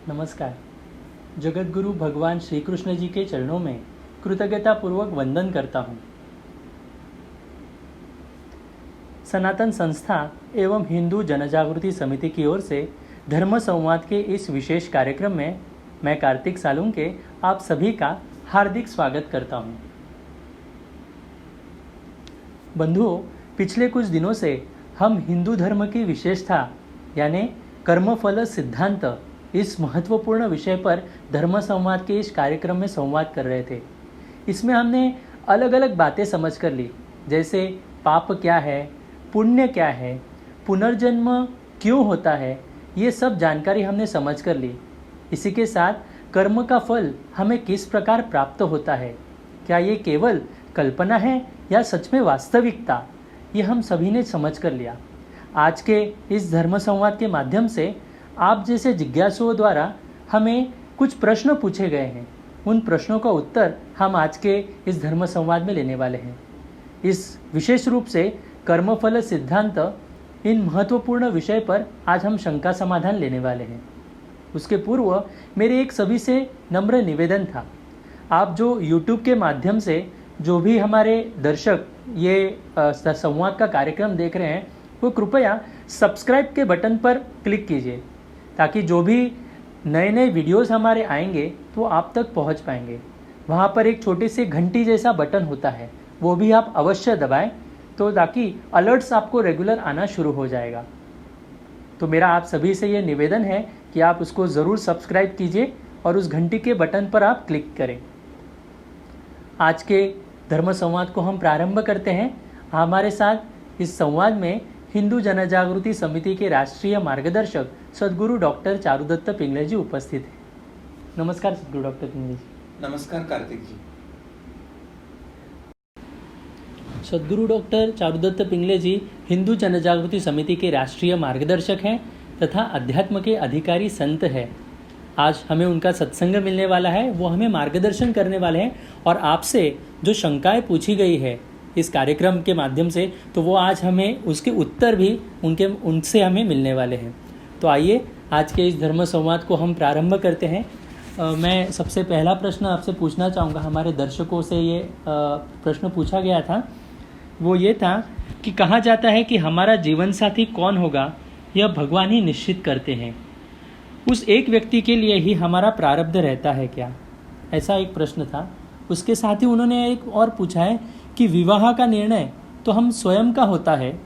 नमस्कार। जगत गुरु भगवान श्री कृष्ण जी के चरणों में कृतज्ञतापूर्वक वंदन करता हूँ। सनातन संस्था एवं हिंदू जनजागृति समिति की ओर से धर्म संवाद के इस विशेष कार्यक्रम में मैं कार्तिक सालुंके आप सभी का हार्दिक स्वागत करता हूँ। बंधुओं, पिछले कुछ दिनों से हम हिंदू धर्म की विशेषता यानी कर्मफल सिद्धांत इस महत्वपूर्ण विषय पर धर्म संवाद के इस कार्यक्रम में संवाद कर रहे थे। इसमें हमने अलग अलग बातें समझ कर ली, जैसे पाप क्या है, पुण्य क्या है, पुनर्जन्म क्यों होता है, ये सब जानकारी हमने समझ कर ली। इसी के साथ कर्म का फल हमें किस प्रकार प्राप्त होता है, क्या ये केवल कल्पना है या सच में वास्तविकता, ये हम सभी ने समझ कर लिया। आज के इस धर्म संवाद के माध्यम से आप जैसे जिज्ञासुओं द्वारा हमें कुछ प्रश्न पूछे गए हैं। उन प्रश्नों का उत्तर हम आज के इस धर्म संवाद में लेने वाले हैं। इस विशेष रूप से कर्मफल सिद्धांत इन महत्वपूर्ण विषय पर आज हम शंका समाधान लेने वाले हैं। उसके पूर्व मेरे एक सभी से नम्र निवेदन था, आप जो YouTube के माध्यम से जो भी हमारे दर्शक ये संवाद का कार्यक्रम देख रहे हैं, वो कृपया सब्सक्राइब के बटन पर क्लिक कीजिए, ताकि जो भी नए नए वीडियोस हमारे आएंगे तो आप तक पहुंच पाएंगे। वहाँ पर एक छोटी सी घंटी जैसा बटन होता है, वो भी आप अवश्य दबाएं, तो ताकि अलर्ट्स आपको रेगुलर आना शुरू हो जाएगा। तो मेरा आप सभी से ये निवेदन है कि आप उसको ज़रूर सब्सक्राइब कीजिए और उस घंटी के बटन पर आप क्लिक करें। आज के धर्म संवाद को हम प्रारंभ करते हैं। हमारे साथ इस संवाद में हिंदू जनजागृति समिति के राष्ट्रीय मार्गदर्शक सद्गुरु डॉक्टर चारुदत्त पिंगले जी उपस्थित हैं। नमस्कार सद्गुरु डॉक्टर पिंगले जी। नमस्कार कार्तिक जी। सद्गुरु डॉक्टर चारुदत्त पिंगले जी हिंदू जनजागृति समिति के राष्ट्रीय मार्गदर्शक हैं तथा अध्यात्म के अधिकारी संत हैं। आज हमें उनका सत्संग मिलने वाला है, वो हमें मार्गदर्शन करने वाले हैं और आपसे जो शंकाएं पूछी गई है इस कार्यक्रम के माध्यम से, तो वो आज हमें उसके उत्तर भी उनसे हमें मिलने वाले हैं। तो आइए आज के इस धर्म संवाद को हम प्रारंभ करते हैं। मैं सबसे पहला प्रश्न आपसे पूछना चाहूँगा। हमारे दर्शकों से ये प्रश्न पूछा गया था, वो ये था कि कहा जाता है कि हमारा जीवन साथी कौन होगा यह भगवान ही निश्चित करते हैं। उस एक व्यक्ति के लिए ही हमारा प्रारब्ध रहता है क्या? ऐसा एक प्रश्न था। उसके साथ ही उन्होंने एक और पूछा है कि विवाह का निर्णय तो हम स्वयं का होता है,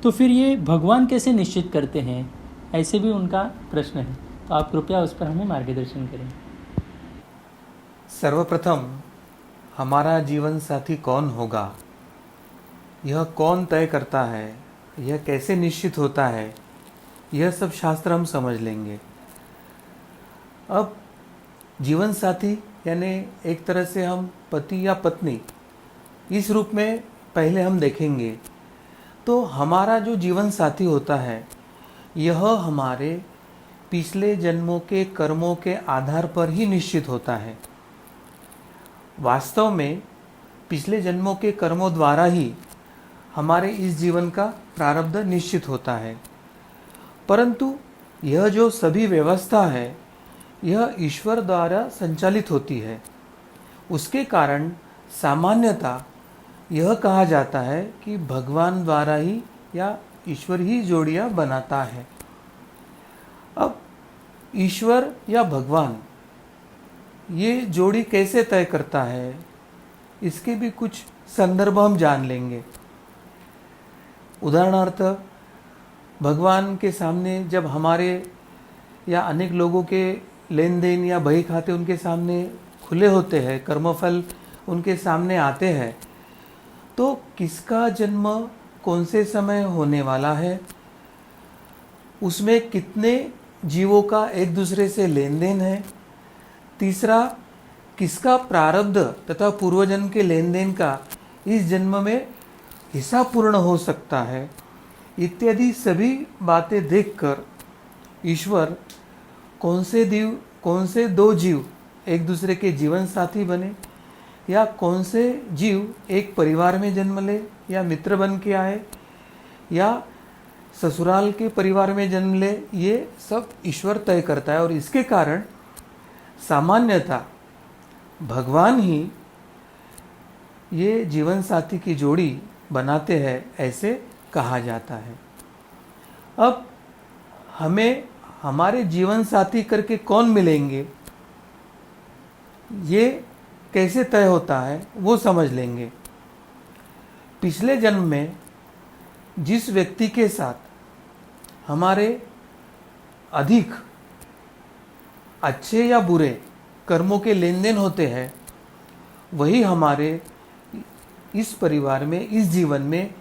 तो फिर ये भगवान कैसे निश्चित करते हैं? ऐसे भी उनका प्रश्न है। तो आप कृपया उस पर हमें मार्गदर्शन करें। सर्वप्रथम हमारा जीवन साथी कौन होगा, यह कौन तय करता है, यह कैसे निश्चित होता है, यह सब शास्त्र हम समझ लेंगे। अब जीवन साथी यानी एक तरह से हम पति या पत्नी इस रूप में पहले हम देखेंगे। तो हमारा जो जीवन साथी होता है यह हमारे पिछले जन्मों के कर्मों के आधार पर ही निश्चित होता है। वास्तव में पिछले जन्मों के कर्मों द्वारा ही हमारे इस जीवन का प्रारब्ध निश्चित होता है, परंतु यह जो सभी व्यवस्था है यह ईश्वर द्वारा संचालित होती है। उसके कारण सामान्यतः यह कहा जाता है कि भगवान द्वारा ही या ईश्वर ही जोड़ियां बनाता है। अब ईश्वर या भगवान ये जोड़ी कैसे तय करता है, इसके भी कुछ संदर्भ हम जान लेंगे। उदाहरणार्थ, भगवान के सामने जब हमारे या अनेक लोगों के लेन देन या बही खाते उनके सामने खुले होते हैं, कर्मफल उनके सामने आते हैं, तो किसका जन्म कौन से समय होने वाला है, उसमें कितने जीवों का एक दूसरे से लेन देन है, तीसरा किसका प्रारब्ध तथा पूर्वजन्म के लेन देन का इस जन्म में हिस्सा पूर्ण हो सकता है, इत्यादि सभी बातें देखकर ईश्वर कौन से दो जीव एक दूसरे के जीवन साथी बने या कौन से जीव एक परिवार में जन्म ले या मित्र बन के आए या ससुराल के परिवार में जन्म ले, ये सब ईश्वर तय करता है। और इसके कारण सामान्यतः भगवान ही ये जीवन साथी की जोड़ी बनाते हैं, ऐसे कहा जाता है। अब हमें हमारे जीवन साथी करके कौन मिलेंगे, ये कैसे तय होता है वो समझ लेंगे। पिछले जन्म में जिस व्यक्ति के साथ हमारे अधिक अच्छे या बुरे कर्मों के लेन देन होते हैं, वही हमारे इस परिवार में, इस जीवन में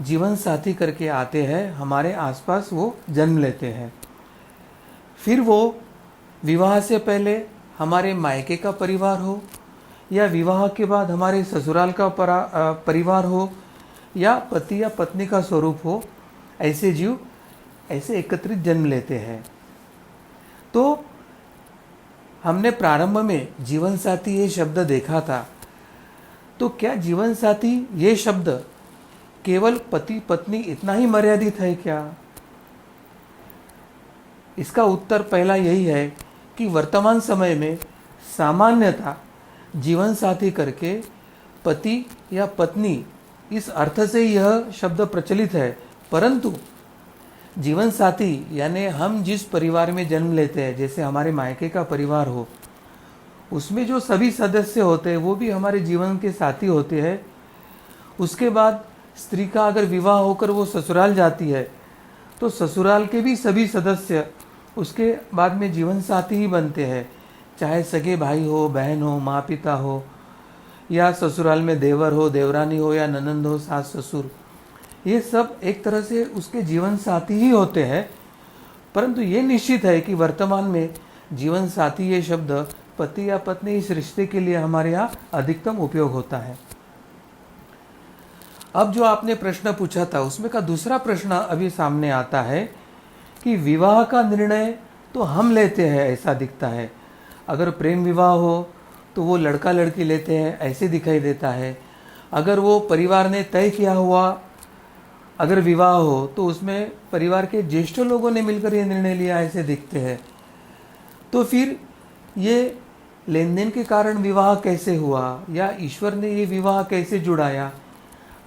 जीवन साथी करके आते हैं, हमारे आसपास वो जन्म लेते हैं। फिर वो विवाह से पहले हमारे मायके का परिवार हो, या विवाह के बाद हमारे ससुराल का परिवार हो, या पति या पत्नी का स्वरूप हो, ऐसे जीव ऐसे एकत्रित जन्म लेते हैं। तो हमने प्रारंभ में जीवन साथी ये शब्द देखा था। तो क्या जीवन साथी ये शब्द केवल पति पत्नी इतना ही मर्यादित है क्या? इसका उत्तर पहला यही है कि वर्तमान समय में सामान्यतः जीवन साथी करके पति या पत्नी, इस अर्थ से यह शब्द प्रचलित है। परंतु जीवन साथी यानी हम जिस परिवार में जन्म लेते हैं, जैसे हमारे मायके का परिवार हो, उसमें जो सभी सदस्य होते हैं वो भी हमारे जीवन के साथी होते हैं। उसके बाद स्त्री का अगर विवाह होकर वो ससुराल जाती है, तो ससुराल के भी सभी सदस्य उसके बाद में जीवन साथी ही बनते हैं, चाहे सगे भाई हो, बहन हो, माँ पिता हो, या ससुराल में देवर हो, देवरानी हो, या ननंद हो, सास ससुर, ये सब एक तरह से उसके जीवन साथी ही होते हैं। परंतु ये निश्चित है कि वर्तमान में जीवन साथी ये शब्द पति या पत्नी इस रिश्ते के लिए हमारे यहाँ अधिकतम उपयोग होता है। अब जो आपने प्रश्न पूछा था उसमें का दूसरा प्रश्न अभी सामने आता है कि विवाह का निर्णय तो हम लेते हैं ऐसा दिखता है। अगर प्रेम विवाह हो तो वो लड़का लड़की लेते हैं ऐसे दिखाई देता है। अगर वो परिवार ने तय किया हुआ अगर विवाह हो तो उसमें परिवार के ज्येष्ठ लोगों ने मिलकर ये निर्णय लिया ऐसे दिखते हैं। तो फिर ये लेन देन के कारण विवाह कैसे हुआ, या ईश्वर ने ये विवाह कैसे जुड़ाया,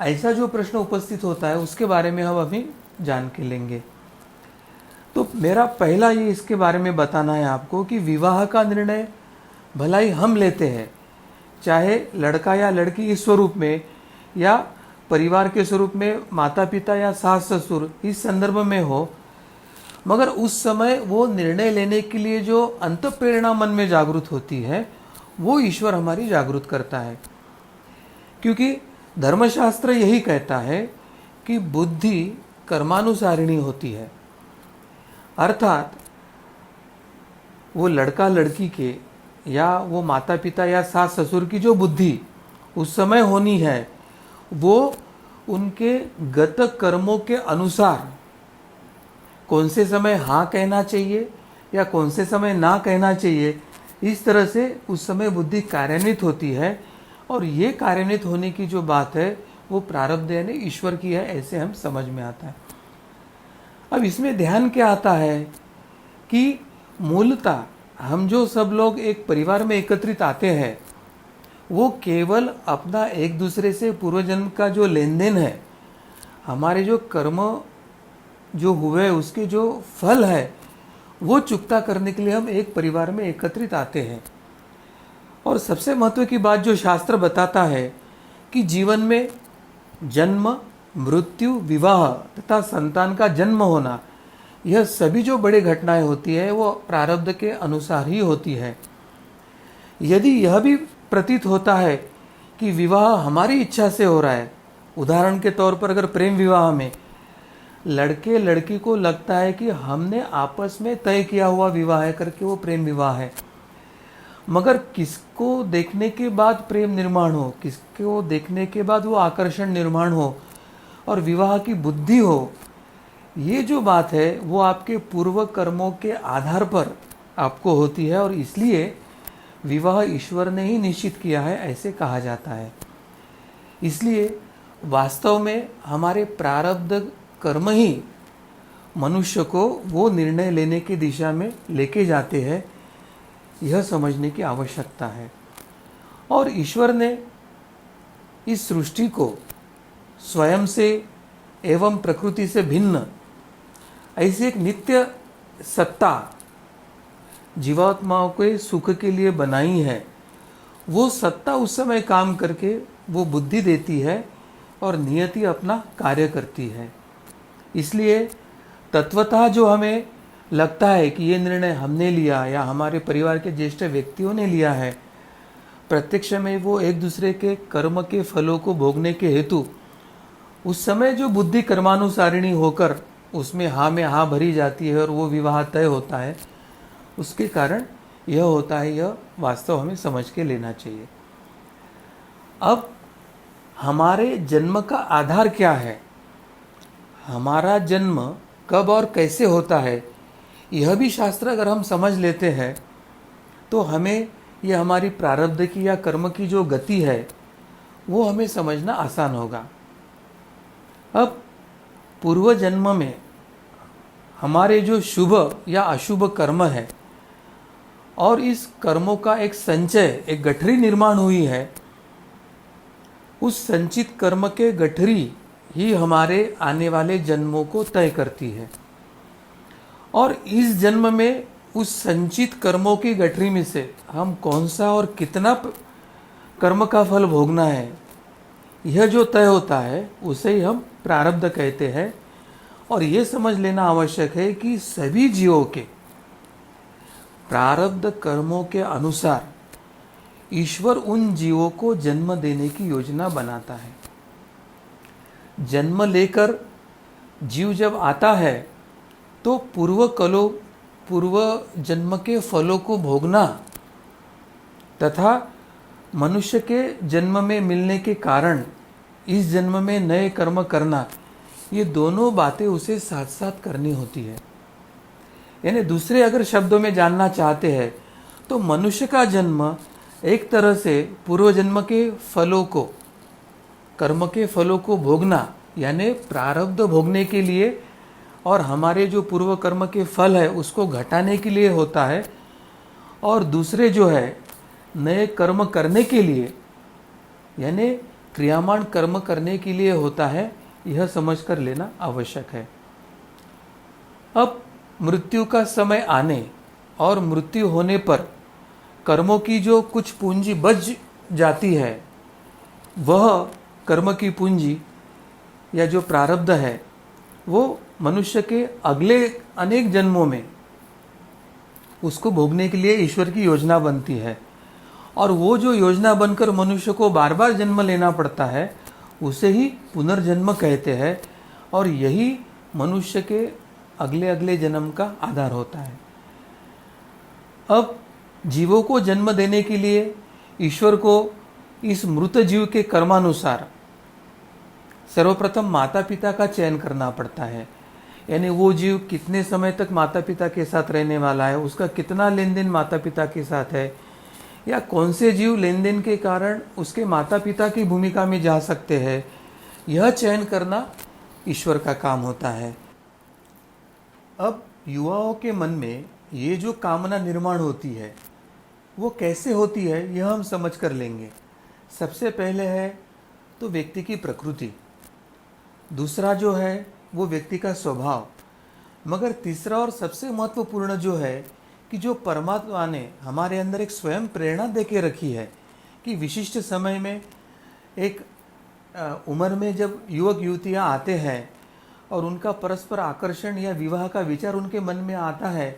ऐसा जो प्रश्न उपस्थित होता है उसके बारे में हम अभी जान के लेंगे। तो मेरा पहला ये इसके बारे में बताना है आपको कि विवाह का निर्णय भला ही हम लेते हैं, चाहे लड़का या लड़की इस स्वरूप में या परिवार के स्वरूप में माता पिता या सास ससुर इस संदर्भ में हो, मगर उस समय वो निर्णय लेने के लिए जो अंतःप्रेरणा मन में जागृत होती है वो ईश्वर हमारी जागृत करता है। क्योंकि धर्मशास्त्र यही कहता है कि बुद्धि कर्मानुसारिणी होती है, अर्थात वो लड़का लड़की के या वो माता पिता या सास ससुर की जो बुद्धि उस समय होनी है वो उनके गत कर्मों के अनुसार कौन से समय हाँ कहना चाहिए या कौन से समय ना कहना चाहिए, इस तरह से उस समय बुद्धि कार्यान्वित होती है। और ये कार्यान्वित होने की जो बात है वो प्रारब्ध यानी ईश्वर की है, ऐसे हम समझ में आता है। अब इसमें ध्यान क्या आता है कि मूलतः हम जो सब लोग एक परिवार में एकत्रित आते हैं वो केवल अपना एक दूसरे से पूर्व जन्म का जो लेन देन है, हमारे जो कर्म जो हुए उसके जो फल है वो चुकता करने के लिए हम एक परिवार में एकत्रित आते हैं। और सबसे महत्व की बात जो शास्त्र बताता है कि जीवन में जन्म, मृत्यु, विवाह तथा संतान का जन्म होना, यह सभी जो बड़ी घटनाएं होती है वो प्रारब्ध के अनुसार ही होती है। यदि यह भी प्रतीत होता है कि विवाह हमारी इच्छा से हो रहा है, उदाहरण के तौर पर अगर प्रेम विवाह में लड़के लड़की को लगता है कि हमने आपस में तय किया हुआ विवाह है करके वो प्रेम विवाह है, मगर किसको देखने के बाद प्रेम निर्माण हो, किसको देखने के बाद वो आकर्षण निर्माण हो और विवाह की बुद्धि हो, ये जो बात है वो आपके पूर्व कर्मों के आधार पर आपको होती है। और इसलिए विवाह ईश्वर ने ही निश्चित किया है ऐसे कहा जाता है। इसलिए वास्तव में हमारे प्रारब्ध कर्म ही मनुष्य को वो निर्णय लेने की दिशा में लेके जाते हैं, यह समझने की आवश्यकता है। और ईश्वर ने इस सृष्टि को स्वयं से एवं प्रकृति से भिन्न ऐसी एक नित्य सत्ता जीवात्माओं के सुख के लिए बनाई है। वो सत्ता उस समय काम करके वो बुद्धि देती है और नियति अपना कार्य करती है। इसलिए तत्वतः जो हमें लगता है कि ये निर्णय हमने लिया या हमारे परिवार के ज्येष्ठ व्यक्तियों ने लिया है, प्रत्यक्ष में वो एक दूसरे के कर्म के फलों को भोगने के हेतु उस समय जो बुद्धि कर्मानुसारिणी होकर उसमें हाँ में हाँ भरी जाती है और वो विवाह तय होता है, उसके कारण यह होता है, यह वास्तव हमें समझ के लेना चाहिए। अब हमारे जन्म का आधार क्या है, हमारा जन्म कब और कैसे होता है, यह भी शास्त्र अगर हम समझ लेते हैं तो हमें यह हमारी प्रारब्ध की या कर्म की जो गति है वो हमें समझना आसान होगा। अब पूर्व जन्म में हमारे जो शुभ या अशुभ कर्म है और इस कर्मों का एक संचय, एक गठरी निर्माण हुई है, उस संचित कर्म के गठरी ही हमारे आने वाले जन्मों को तय करती है। और इस जन्म में उस संचित कर्मों की गठरी में से हम कौन सा और कितना कर्म का फल भोगना है, यह जो तय होता है उसे ही हम प्रारब्ध कहते हैं। और यह समझ लेना आवश्यक है कि सभी जीवों के प्रारब्ध कर्मों के अनुसार ईश्वर उन जीवों को जन्म देने की योजना बनाता है। जन्म लेकर जीव जब आता है तो पूर्व जन्म के फलों को भोगना तथा मनुष्य के जन्म में मिलने के कारण इस जन्म में नए कर्म करना, ये दोनों बातें उसे साथ साथ करनी होती है। यानी दूसरे अगर शब्दों में जानना चाहते हैं तो मनुष्य का जन्म एक तरह से पूर्व जन्म के फलों को, कर्म के फलों को भोगना यानी प्रारब्ध भोगने के लिए और हमारे जो पूर्व कर्म के फल है उसको घटाने के लिए होता है, और दूसरे जो है नए कर्म करने के लिए यानी क्रियामान कर्म करने के लिए होता है। यह समझ कर लेना आवश्यक है। अब मृत्यु का समय आने और मृत्यु होने पर कर्मों की जो कुछ पूंजी बच जाती है, वह कर्म की पूंजी या जो प्रारब्ध है वो मनुष्य के अगले अनेक जन्मों में उसको भोगने के लिए ईश्वर की योजना बनती है। और वो जो योजना बनकर मनुष्य को बार बार जन्म लेना पड़ता है उसे ही पुनर्जन्म कहते हैं, और यही मनुष्य के अगले अगले जन्म का आधार होता है। अब जीवों को जन्म देने के लिए ईश्वर को इस मृत जीव के कर्मानुसार सर्वप्रथम माता पिता का चयन करना पड़ता है। यानी वो जीव कितने समय तक माता पिता के साथ रहने वाला है, उसका कितना लेन देन माता पिता के साथ है, या कौन से जीव लेन देन के कारण उसके माता पिता की भूमिका में जा सकते हैं, यह चयन करना ईश्वर का काम होता है। अब युवाओं के मन में ये जो कामना निर्माण होती है वो कैसे होती है, यह हम समझ कर लेंगे। सबसे पहले है तो व्यक्ति की प्रकृति, दूसरा जो है वो व्यक्ति का स्वभाव, मगर तीसरा और सबसे महत्वपूर्ण जो है कि जो परमात्मा ने हमारे अंदर एक स्वयं प्रेरणा दे के रखी है कि विशिष्ट समय में एक उम्र में जब युवक युवतियाँ आते हैं और उनका परस्पर आकर्षण या विवाह का विचार उनके मन में आता है,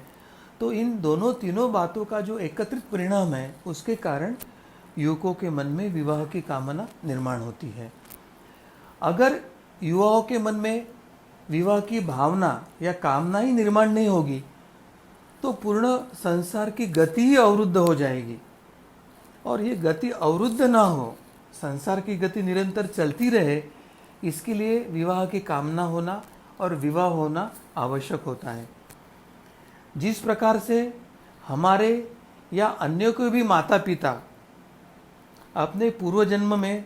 तो इन दोनों तीनों बातों का जो एकत्रित परिणाम है उसके कारण युवकों के मन में विवाह की कामना निर्माण होती है। अगर युवाओं के मन में विवाह की भावना या कामना ही निर्माण नहीं होगी तो पूर्ण संसार की गति ही अवरुद्ध हो जाएगी, और ये गति अवरुद्ध ना हो, संसार की गति निरंतर चलती रहे, इसके लिए विवाह की कामना होना और विवाह होना आवश्यक होता है। जिस प्रकार से हमारे या अन्यों के भी माता पिता अपने पूर्व जन्म में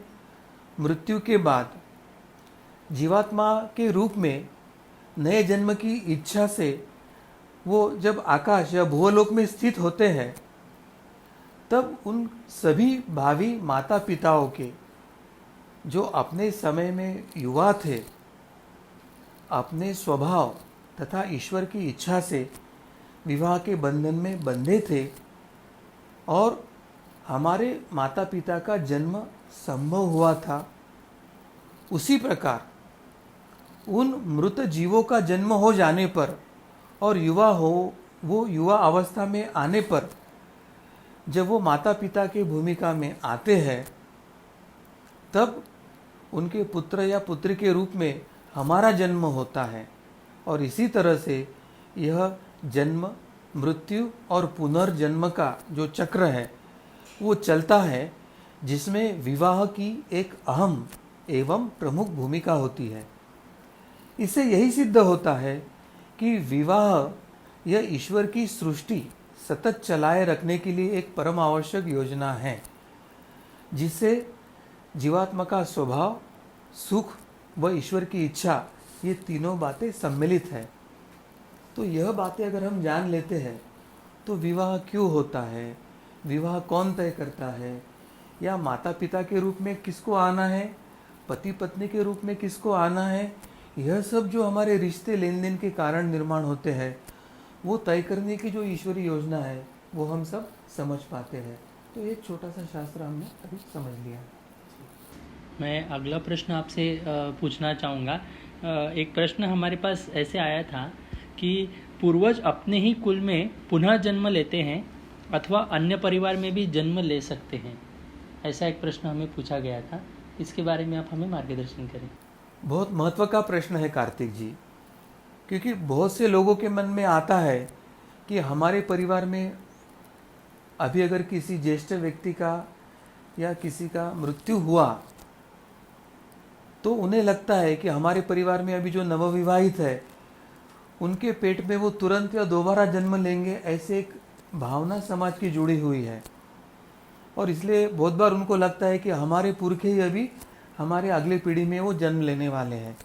मृत्यु के बाद जीवात्मा के रूप में नए जन्म की इच्छा से वो जब आकाश या भूलोक में स्थित होते हैं, तब उन सभी भावी माता पिताओं के जो अपने समय में युवा थे, अपने स्वभाव तथा ईश्वर की इच्छा से विवाह के बंधन में बंधे थे और हमारे माता पिता का जन्म संभव हुआ था, उसी प्रकार उन मृत जीवों का जन्म हो जाने पर और वो युवा अवस्था में आने पर जब वो माता पिता की भूमिका में आते हैं, तब उनके पुत्र या पुत्री के रूप में हमारा जन्म होता है। और इसी तरह से यह जन्म, मृत्यु और पुनर्जन्म का जो चक्र है वो चलता है, जिसमें विवाह की एक अहम एवं प्रमुख भूमिका होती है। इससे यही सिद्ध होता है कि विवाह यह ईश्वर की सृष्टि सतत चलाए रखने के लिए एक परम आवश्यक योजना है, जिससे जीवात्मा का स्वभाव, सुख व ईश्वर की इच्छा, ये तीनों बातें सम्मिलित है। तो यह बातें अगर हम जान लेते हैं तो विवाह क्यों होता है, विवाह कौन तय करता है, या माता पिता के रूप में किसको आना है, पति पत्नी के रूप में किसको आना है, यह सब जो हमारे रिश्ते लेन देन के कारण निर्माण होते हैं, वो तय करने की जो ईश्वरी योजना है वो हम सब समझ पाते हैं। तो एक छोटा सा शास्त्र हमने अभी समझ लिया। मैं अगला प्रश्न आपसे पूछना चाहूँगा। एक प्रश्न हमारे पास ऐसे आया था कि पूर्वज अपने ही कुल में पुनः जन्म लेते हैं अथवा अन्य परिवार में भी जन्म ले सकते हैं, ऐसा एक प्रश्न हमें पूछा गया था। इसके बारे में आप हमें मार्गदर्शन करें। बहुत महत्व का प्रश्न है कार्तिक जी, क्योंकि बहुत से लोगों के मन में आता है कि हमारे परिवार में अभी अगर किसी ज्येष्ठ व्यक्ति का या किसी का मृत्यु हुआ तो उन्हें लगता है कि हमारे परिवार में अभी जो नवविवाहित है उनके पेट में वो तुरंत या दोबारा जन्म लेंगे, ऐसे एक भावना समाज की जुड़ी हुई है। और इसलिए बहुत बार उनको लगता है कि हमारे पुरखे ही अभी हमारे अगले पीढ़ी में वो जन्म लेने वाले हैं।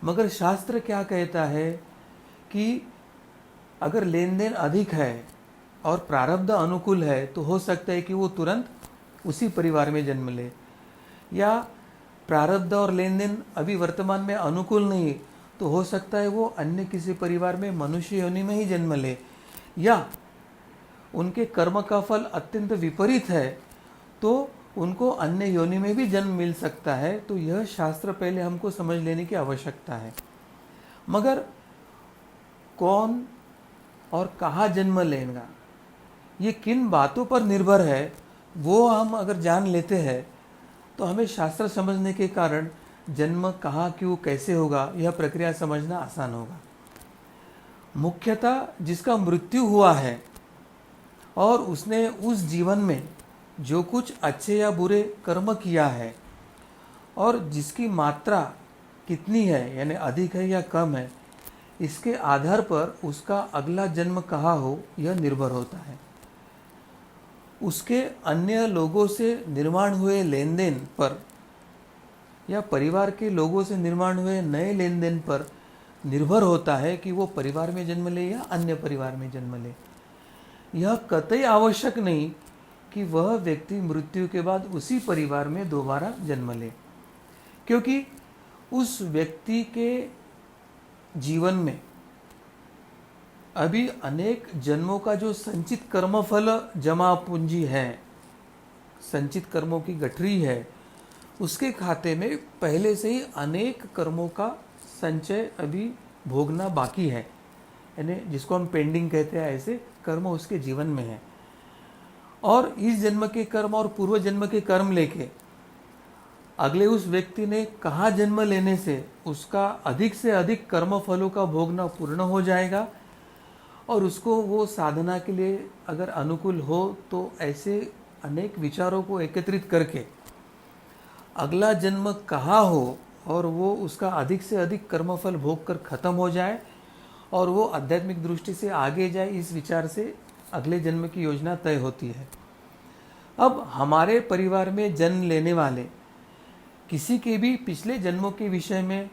मगर शास्त्र क्या कहता है कि अगर लेन देन अधिक है और प्रारब्ध अनुकूल है तो हो सकता है कि वो तुरंत उसी परिवार में जन्म ले, या प्रारब्ध और लेन देन अभी वर्तमान में अनुकूल नहीं तो हो सकता है वो अन्य किसी परिवार में मनुष्य योनि में ही जन्म ले, या उनके कर्म का फल अत्यंत विपरीत है तो उनको अन्य योनि में भी जन्म मिल सकता है। तो यह शास्त्र पहले हमको समझ लेने की आवश्यकता है। मगर कौन और कहाँ जन्म लेगा, ये किन बातों पर निर्भर है, वो हम अगर जान लेते हैं तो हमें शास्त्र समझने के कारण जन्म कहाँ, क्यों, कैसे होगा, यह प्रक्रिया समझना आसान होगा। मुख्यतः जिसका मृत्यु हुआ है और उसने उस जीवन में जो कुछ अच्छे या बुरे कर्म किया है और जिसकी मात्रा कितनी है, यानी अधिक है या कम है, इसके आधार पर उसका अगला जन्म कहाँ हो यह निर्भर होता है। उसके अन्य लोगों से निर्माण हुए लेन देन पर या परिवार के लोगों से निर्माण हुए नए लेन देन पर निर्भर होता है कि वो परिवार में जन्म ले या अन्य परिवार में जन्म ले। यह कतई आवश्यक नहीं कि वह व्यक्ति मृत्यु के बाद उसी परिवार में दोबारा जन्म ले, क्योंकि उस व्यक्ति के जीवन में अभी अनेक जन्मों का जो संचित कर्मफल जमा पूंजी है, संचित कर्मों की गठरी है, उसके खाते में पहले से ही अनेक कर्मों का संचय अभी भोगना बाकी है, यानी जिसको हम पेंडिंग कहते हैं, ऐसे कर्म उसके जीवन में है। और इस जन्म के कर्म और पूर्व जन्म के कर्म लेके अगले उस व्यक्ति ने कहाँ जन्म लेने से उसका अधिक से अधिक कर्म फलों का भोगना पूर्ण हो जाएगा, और उसको वो साधना के लिए अगर अनुकूल हो तो ऐसे अनेक विचारों को एकत्रित करके अगला जन्म कहाँ हो और वो उसका अधिक से अधिक कर्मफल भोग कर खत्म हो जाए और वो आध्यात्मिक दृष्टि से आगे जाए, इस विचार से अगले जन्म की योजना तय होती है। अब हमारे परिवार में जन्म लेने वाले किसी के भी पिछले जन्मों के विषय में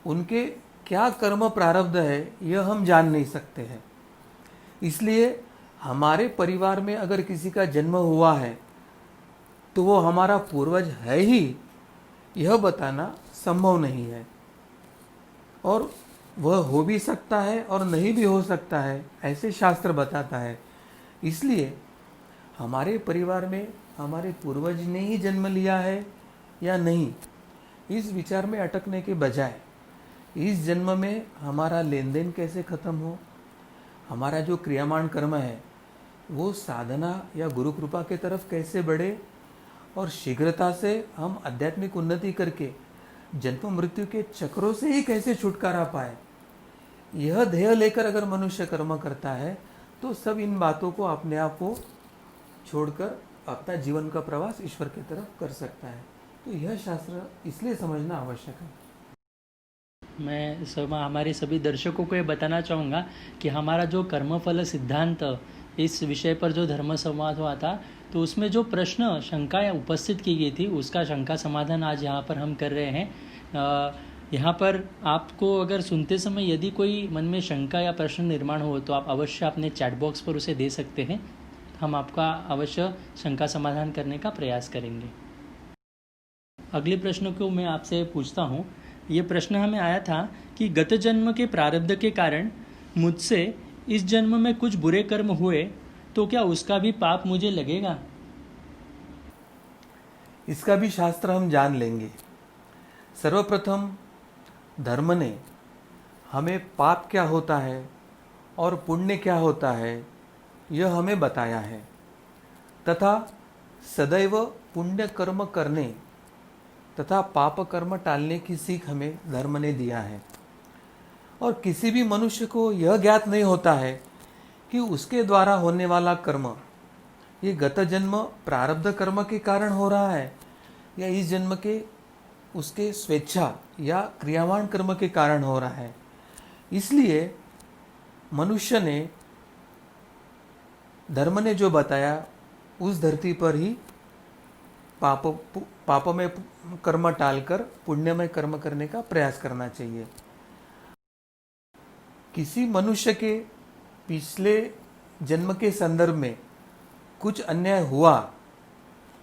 उनके क्या कर्म प्रारब्ध है यह हम जान नहीं सकते हैं। इसलिए हमारे परिवार में अगर किसी का जन्म हुआ है तो वो हमारा पूर्वज है ही, यह बताना संभव नहीं है। और वह हो भी सकता है और नहीं भी हो सकता है, ऐसे शास्त्र बताता है। इसलिए हमारे परिवार में हमारे पूर्वज ने ही जन्म लिया है या नहीं, इस विचार में अटकने के बजाय इस जन्म में हमारा लेन देन कैसे खत्म हो, हमारा जो क्रियामान कर्म है वो साधना या गुरु कृपा के तरफ कैसे बढ़े और शीघ्रता से हम आध्यात्मिक उन्नति करके जन्म मृत्यु के चक्रों से ही कैसे छुटकारा पाए, यह ध्येय लेकर अगर मनुष्य कर्म करता है तो सब इन बातों को अपने आप को छोड़कर अपना जीवन का प्रवास ईश्वर की तरफ कर सकता है। तो यह शास्त्र इसलिए समझना आवश्यक है। मैं हमारे सभी दर्शकों को ये बताना चाहूँगा कि हमारा जो कर्मफल सिद्धांत इस विषय पर जो धर्म संवाद हुआ था, तो उसमें जो प्रश्न शंकाएँ उपस्थित की गई थी उसका शंका समाधान आज यहाँ पर हम कर रहे हैं। यहाँ पर आपको अगर सुनते समय यदि कोई मन में शंका या प्रश्न निर्माण हो तो आप अवश्य अपने चैट बॉक्स पर उसे दे सकते हैं। हम आपका अवश्य शंका समाधान करने का प्रयास करेंगे। अगले प्रश्न को मैं आपसे पूछता हूँ। ये प्रश्न हमें आया था कि गत जन्म के प्रारब्ध के कारण मुझसे इस जन्म में कुछ बुरे कर्म हुए तो क्या उसका भी पाप मुझे लगेगा? इसका भी शास्त्र हम जान लेंगे। सर्वप्रथम धर्म ने हमें पाप क्या होता है और पुण्य क्या होता है यह हमें बताया है, तथा सदैव पुण्य कर्म करने तथा पाप कर्म टालने की सीख हमें धर्म ने दिया है। और किसी भी मनुष्य को यह ज्ञात नहीं होता है कि उसके द्वारा होने वाला कर्म ये गत जन्म प्रारब्ध कर्म के कारण हो रहा है या इस जन्म के उसके स्वेच्छा या क्रियावान कर्म के कारण हो रहा है। इसलिए मनुष्य ने धर्म ने जो बताया उस धरती पर ही पाप में कर्म टालकर पुण्य में कर्म करने का प्रयास करना चाहिए। किसी मनुष्य के पिछले जन्म के संदर्भ में कुछ अन्याय हुआ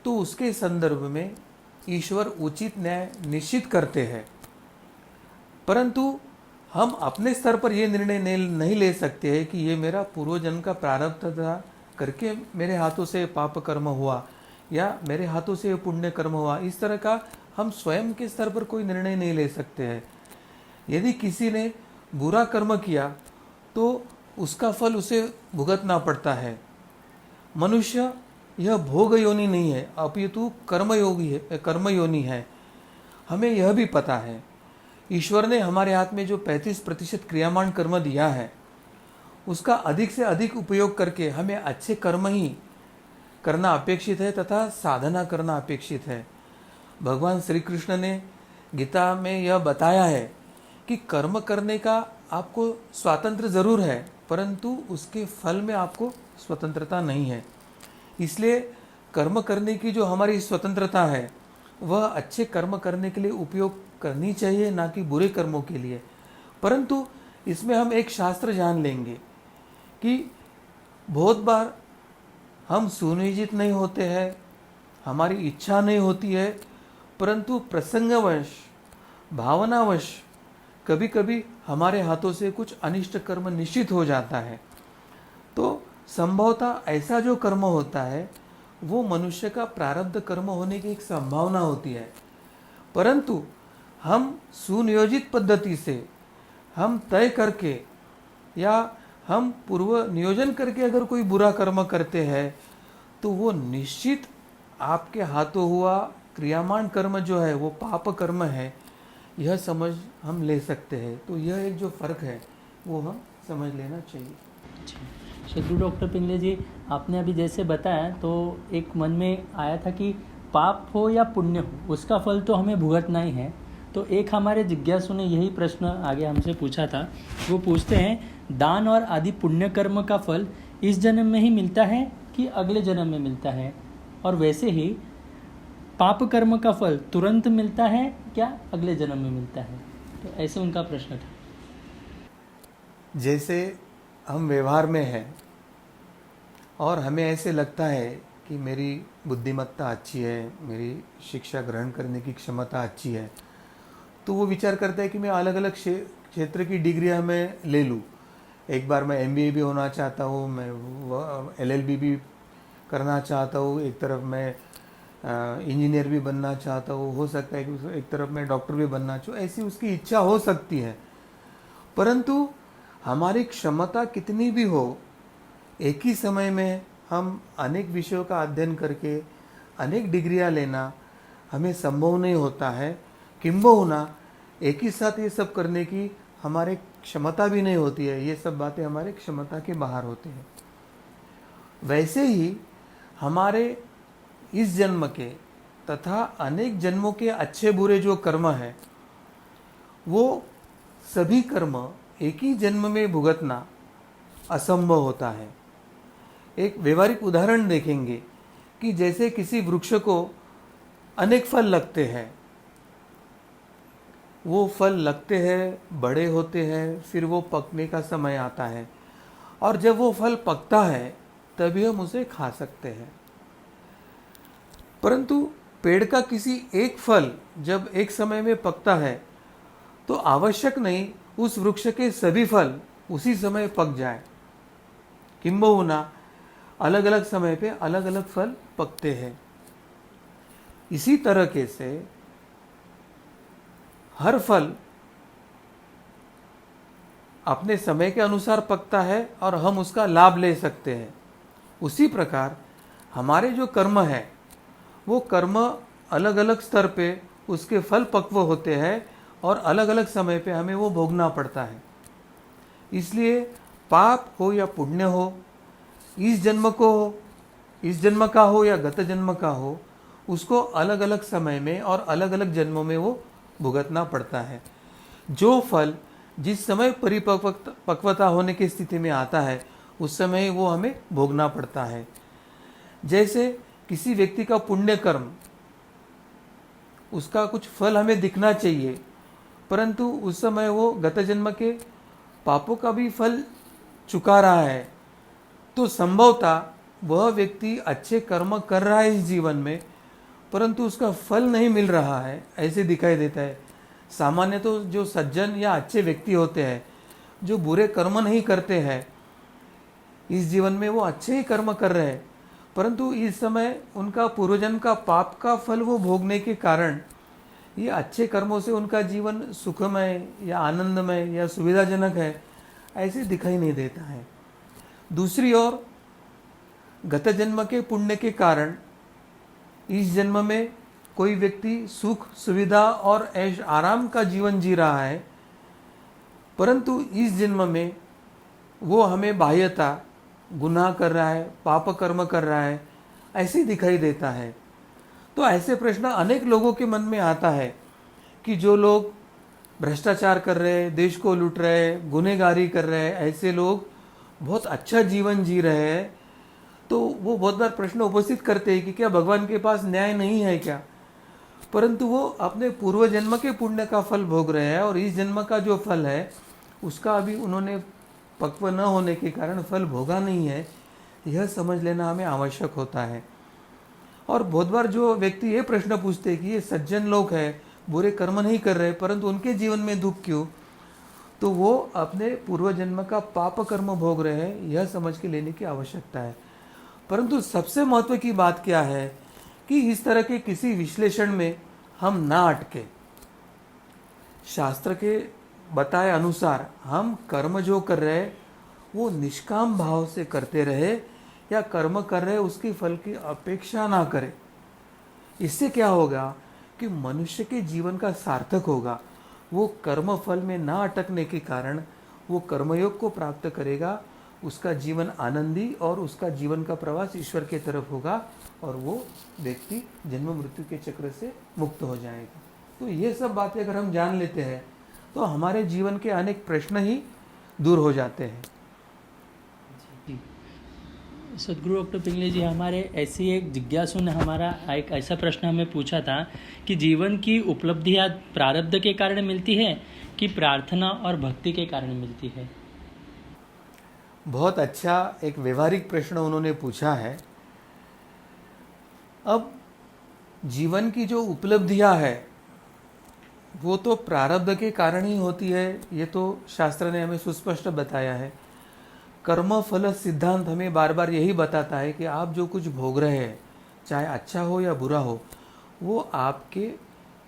तो उसके संदर्भ में ईश्वर उचित न्याय निश्चित करते हैं, परंतु हम अपने स्तर पर यह निर्णय नहीं ले सकते हैं कि ये मेरा पूर्व जन्म का प्रारब्ध था करके मेरे हाथों से पाप कर्म हुआ या मेरे हाथों से पुण्य कर्म हुआ। इस तरह का हम स्वयं के स्तर पर कोई निर्णय नहीं ले सकते हैं। यदि किसी ने बुरा कर्म किया तो उसका फल उसे भुगतना पड़ता है। मनुष्य यह भोग योनि नहीं है अपितु कर्म योनि है। हमें यह भी पता है ईश्वर ने हमारे हाथ में जो 35% क्रियामान कर्म दिया है उसका अधिक से अधिक उपयोग करके हमें अच्छे कर्म ही करना अपेक्षित है तथा साधना करना अपेक्षित है। भगवान श्री कृष्ण ने गीता में यह बताया है कि कर्म करने का आपको स्वातंत्र जरूर है परंतु उसके फल में आपको स्वतंत्रता नहीं है। इसलिए कर्म करने की जो हमारी स्वतंत्रता है वह अच्छे कर्म करने के लिए उपयोग करनी चाहिए, ना कि बुरे कर्मों के लिए। परंतु इसमें हम एक शास्त्र जान लेंगे कि बहुत बार हम सुनियोजित नहीं होते हैं, हमारी इच्छा नहीं होती है, परंतु प्रसंगवश भावनावश कभी कभी हमारे हाथों से कुछ अनिष्ट कर्म निश्चित हो जाता है। तो संभवतः ऐसा जो कर्म होता है वो मनुष्य का प्रारब्ध कर्म होने की एक संभावना होती है, परंतु हम सुनियोजित पद्धति से हम तय करके या हम पूर्व नियोजन करके अगर कोई बुरा कर्म करते हैं तो वो निश्चित आपके हाथों हुआ क्रियामान कर्म जो है वो पाप कर्म है, यह समझ हम ले सकते हैं। तो यह एक जो फर्क है वो हम समझ लेना चाहिए। सदगुरु डॉक्टर पिंगले जी, आपने अभी जैसे बताया तो एक मन में आया था कि पाप हो या पुण्य हो उसका फल तो हमें भुगतना ही है। तो एक हमारे जिज्ञासु ने यही प्रश्न आगे हमसे पूछा था। वो पूछते हैं, दान और आदि पुण्य कर्म का फल इस जन्म में ही मिलता है कि अगले जन्म में मिलता है? और वैसे ही पाप कर्म का फल तुरंत मिलता है क्या अगले जन्म में मिलता है? तो ऐसे उनका प्रश्न था। जैसे हम व्यवहार में हैं और हमें ऐसे लगता है कि मेरी बुद्धिमत्ता अच्छी है, मेरी शिक्षा ग्रहण करने की क्षमता अच्छी है, तो वो विचार करता है कि मैं अलग अलग क्षेत्र की डिग्रियां मैं ले लूँ। एक बार मैं MBA भी होना चाहता हूँ, मैं LLB भी करना चाहता हूँ, एक तरफ मैं इंजीनियर भी बनना चाहता हूँ, हो सकता है कि एक तरफ मैं डॉक्टर भी बनना चाहूँ, ऐसी उसकी इच्छा हो सकती है। परंतु हमारी क्षमता कितनी भी हो, एक ही समय में हम अनेक विषयों का अध्ययन करके अनेक डिग्रियां लेना हमें संभव नहीं होता है। किंबहुना एक ही साथ ये सब करने की हमारे क्षमता भी नहीं होती है। ये सब बातें हमारे क्षमता के बाहर होती हैं। वैसे ही हमारे इस जन्म के तथा अनेक जन्मों के अच्छे बुरे जो कर्म है, वो सभी कर्म एक ही जन्म में भुगतना असंभव होता है। एक व्यवहारिक उदाहरण देखेंगे कि जैसे किसी वृक्ष को अनेक फल लगते हैं, वो फल लगते हैं, बड़े होते हैं, फिर वो पकने का समय आता है और जब वो फल पकता है तभी हम उसे खा सकते हैं। परंतु पेड़ का किसी एक फल जब एक समय में पकता है तो आवश्यक नहीं उस वृक्ष के सभी फल उसी समय पक जाए। किंबहुना अलग अलग समय पे अलग अलग फल पकते हैं। इसी तरीके से हर फल अपने समय के अनुसार पकता है और हम उसका लाभ ले सकते हैं। उसी प्रकार हमारे जो कर्म है, वो कर्म अलग अलग स्तर पे उसके फल पक्व होते हैं और अलग अलग समय पे हमें वो भोगना पड़ता है। इसलिए पाप हो या पुण्य हो, इस जन्म का हो या गत जन्म का हो, उसको अलग अलग समय में और अलग अलग जन्मों में वो भुगतना पड़ता है। जो फल जिस समय पक्वता होने की स्थिति में आता है, उस समय वो हमें भोगना पड़ता है। जैसे किसी व्यक्ति का पुण्य कर्म, उसका कुछ फल हमें दिखना चाहिए, परंतु उस समय वो गत जन्म के पापों का भी फल चुका रहा है, तो संभवतः वह व्यक्ति अच्छे कर्म कर रहा है इस जीवन में, परंतु उसका फल नहीं मिल रहा है, ऐसे दिखाई देता है। सामान्य तो जो सज्जन या अच्छे व्यक्ति होते हैं, जो बुरे कर्म नहीं करते हैं, इस जीवन में वो अच्छे ही कर्म कर रहे हैं, परंतु इस समय उनका पूर्वजन्म का पाप का फल वो भोगने के कारण ये अच्छे कर्मों से उनका जीवन सुखमय या आनंदमय या सुविधाजनक है, ऐसे दिखाई नहीं देता है। दूसरी ओर गत जन्म के पुण्य के कारण इस जन्म में कोई व्यक्ति सुख सुविधा और ऐश आराम का जीवन जी रहा है, परंतु इस जन्म में वो हमें बाह्यता गुनाह कर रहा है, पाप कर्म कर रहा है, ऐसे दिखाई देता है। तो ऐसे प्रश्न अनेक लोगों के मन में आता है कि जो लोग भ्रष्टाचार कर रहे हैं, देश को लूट रहे हैं, गुनहगारी कर रहे हैं, ऐसे लोग बहुत अच्छा जीवन जी रहे हैं, तो वो बहुत बार प्रश्न उपस्थित करते हैं कि क्या भगवान के पास न्याय नहीं है क्या? परंतु वो अपने पूर्व जन्म के पुण्य का फल भोग रहे हैं और इस जन्म का जो फल है उसका अभी उन्होंने पक्व न होने के कारण फल भोगा नहीं है, यह समझ लेना हमें आवश्यक होता है। और बहुत बार जो व्यक्ति ये प्रश्न पूछते हैं कि ये सज्जन लोग हैं, बुरे कर्म नहीं कर रहे, परंतु उनके जीवन में दुख क्यों? तो वो अपने पूर्व जन्म का पाप कर्म भोग रहे हैं, यह समझ के लेने की आवश्यकता है। परंतु सबसे महत्व की बात क्या है कि इस तरह के किसी विश्लेषण में हम ना अटके। शास्त्र के बताए अनुसार हम कर्म जो कर रहे हैं वो निष्काम भाव से करते रहे या कर्म कर रहे उसके फल की अपेक्षा ना करें। इससे क्या होगा कि मनुष्य के जीवन का सार्थक होगा। वो कर्म फल में ना अटकने के कारण वो कर्मयोग को प्राप्त करेगा, उसका जीवन आनंदी और उसका जीवन का प्रवास ईश्वर के तरफ होगा और वो व्यक्ति जन्म मृत्यु के चक्र से मुक्त हो जाएगा। तो ये सब बातें अगर हम जान लेते हैं तो हमारे जीवन के अनेक प्रश्न ही दूर हो जाते हैं। सदगुरु डॉक्टर पिंगले जी, हमारे ऐसी एक जिज्ञासु ने हमारा एक ऐसा प्रश्न हमें पूछा था कि जीवन की उपलब्धियाँ प्रारब्ध के कारण मिलती है कि प्रार्थना और भक्ति के कारण मिलती है? बहुत अच्छा एक व्यवहारिक प्रश्न उन्होंने पूछा है। अब जीवन की जो उपलब्धियां है वो तो प्रारब्ध के कारण ही होती है, ये तो शास्त्र ने हमें सुस्पष्ट बताया है। कर्म फल सिद्धांत हमें बार बार यही बताता है कि आप जो कुछ भोग रहे हैं, चाहे अच्छा हो या बुरा हो, वो आपके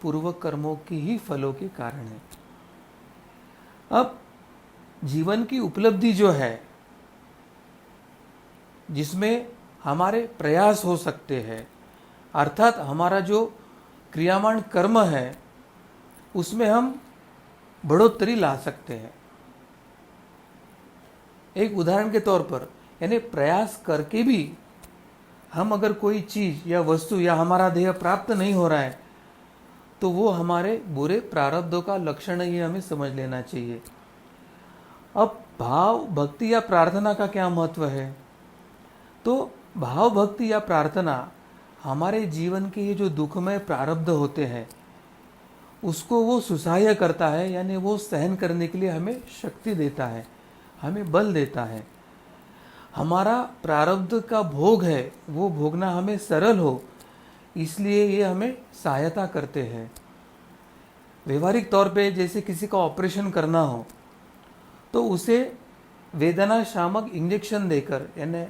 पूर्व कर्मों की ही फलों के कारण है। अब जीवन की उपलब्धि जो है, जिसमें हमारे प्रयास हो सकते हैं, अर्थात हमारा जो क्रियामान कर्म है उसमें हम बढ़ोतरी ला सकते हैं। एक उदाहरण के तौर पर, यानी प्रयास करके भी हम अगर कोई चीज या वस्तु या हमारा ध्येय प्राप्त नहीं हो रहा है तो वो हमारे बुरे प्रारब्धों का लक्षण ही हमें समझ लेना चाहिए। अब भाव भक्ति या प्रार्थना का क्या महत्व है? तो भाव भक्ति या प्रार्थना हमारे जीवन के ये जो दुखमय प्रारब्ध होते हैं उसको वो सुसह्य करता है, यानी वो सहन करने के लिए हमें शक्ति देता है, हमें बल देता है। हमारा प्रारब्ध का भोग है वो भोगना हमें सरल हो, इसलिए ये हमें सहायता करते हैं। व्यवहारिक तौर पे जैसे किसी का ऑपरेशन करना हो तो उसे वेदना शामक इंजेक्शन देकर, यानी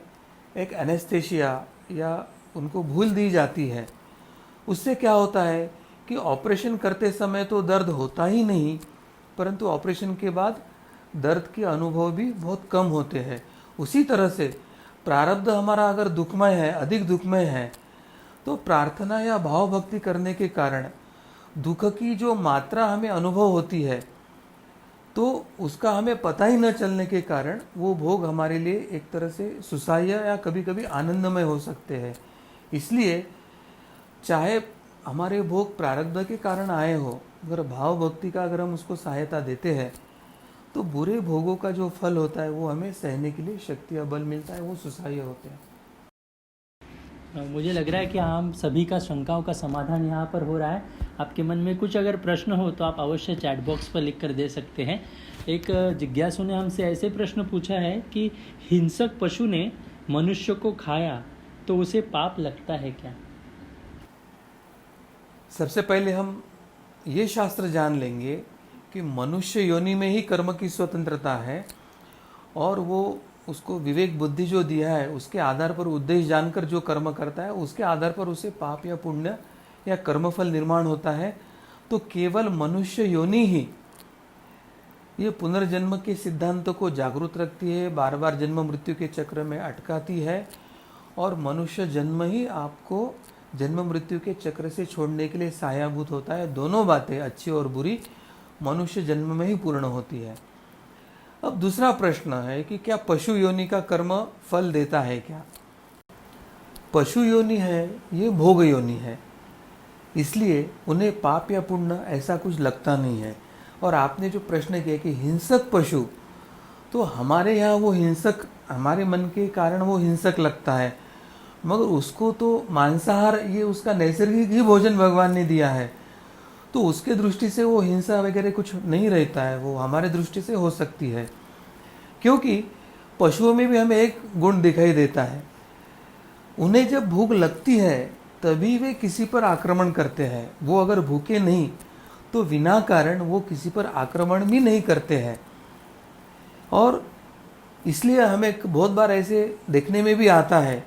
एक एनेस्थेशिया या उनको भूल दी जाती है। उससे क्या होता है कि ऑपरेशन करते समय तो दर्द होता ही नहीं, परंतु ऑपरेशन के बाद दर्द के अनुभव भी बहुत कम होते हैं। उसी तरह से प्रारब्ध हमारा अगर दुखमय है, अधिक दुखमय है, तो प्रार्थना या भाव भक्ति करने के कारण दुख की जो मात्रा हमें अनुभव होती है तो उसका हमें पता ही न चलने के कारण वो भोग हमारे लिए एक तरह से सुसह्य या कभी कभी आनंदमय हो सकते हैं। इसलिए चाहे हमारे भोग प्रारब्ध के कारण आए हो, अगर भाव भक्ति का अगर हम उसको सहायता देते हैं तो बुरे भोगों का जो फल होता है वो हमें सहने के लिए शक्ति या बल मिलता है, वो सुसह्य होते हैं। मुझे लग रहा है कि हम सभी का शंकाओं का समाधान यहाँ पर हो रहा है। आपके मन में कुछ अगर प्रश्न हो तो आप अवश्य चैट बॉक्स पर लिख कर दे सकते हैं। एक जिज्ञासु ने हमसे ऐसे प्रश्न पूछा है कि हिंसक पशु ने मनुष्य को खाया तो उसे पाप लगता है क्या? सबसे पहले हम ये शास्त्र जान लेंगे कि मनुष्य योनि में ही कर्म की स्वतंत्रता है और वो उसको विवेक बुद्धि जो दिया है उसके आधार पर उद्देश्य जानकर जो कर्म करता है उसके आधार पर उसे पाप या पुण्य या कर्मफल निर्माण होता है। तो केवल मनुष्य योनि ही ये पुनर्जन्म के सिद्धांतों को जागरूक रखती है, बार बार जन्म मृत्यु के चक्र में अटकाती है और मनुष्य जन्म ही आपको जन्म मृत्यु के चक्र से छोड़ने के लिए सहायभूत होता है। दोनों बातें, अच्छी और बुरी, मनुष्य जन्म में ही पूर्ण होती है। अब दूसरा प्रश्न है कि क्या पशु योनि का कर्म फल देता है क्या? पशु योनि है ये भोग योनि है, इसलिए उन्हें पाप या पुण्य ऐसा कुछ लगता नहीं है। और आपने जो प्रश्न किया कि हिंसक पशु, तो हमारे यहाँ वो हिंसक, हमारे मन के कारण वो हिंसक लगता है, मगर उसको तो मांसाहार ये उसका नैसर्गिक ही भोजन भगवान ने दिया है, तो उसके दृष्टि से वो हिंसा वगैरह कुछ नहीं रहता है। वो हमारे दृष्टि से हो सकती है, क्योंकि पशुओं में भी हमें एक गुण दिखाई देता है, उन्हें जब भूख लगती है तभी वे किसी पर आक्रमण करते हैं। वो अगर भूखे नहीं तो बिना कारण वो किसी पर आक्रमण भी नहीं करते हैं। और इसलिए हमें बहुत बार ऐसे देखने में भी आता है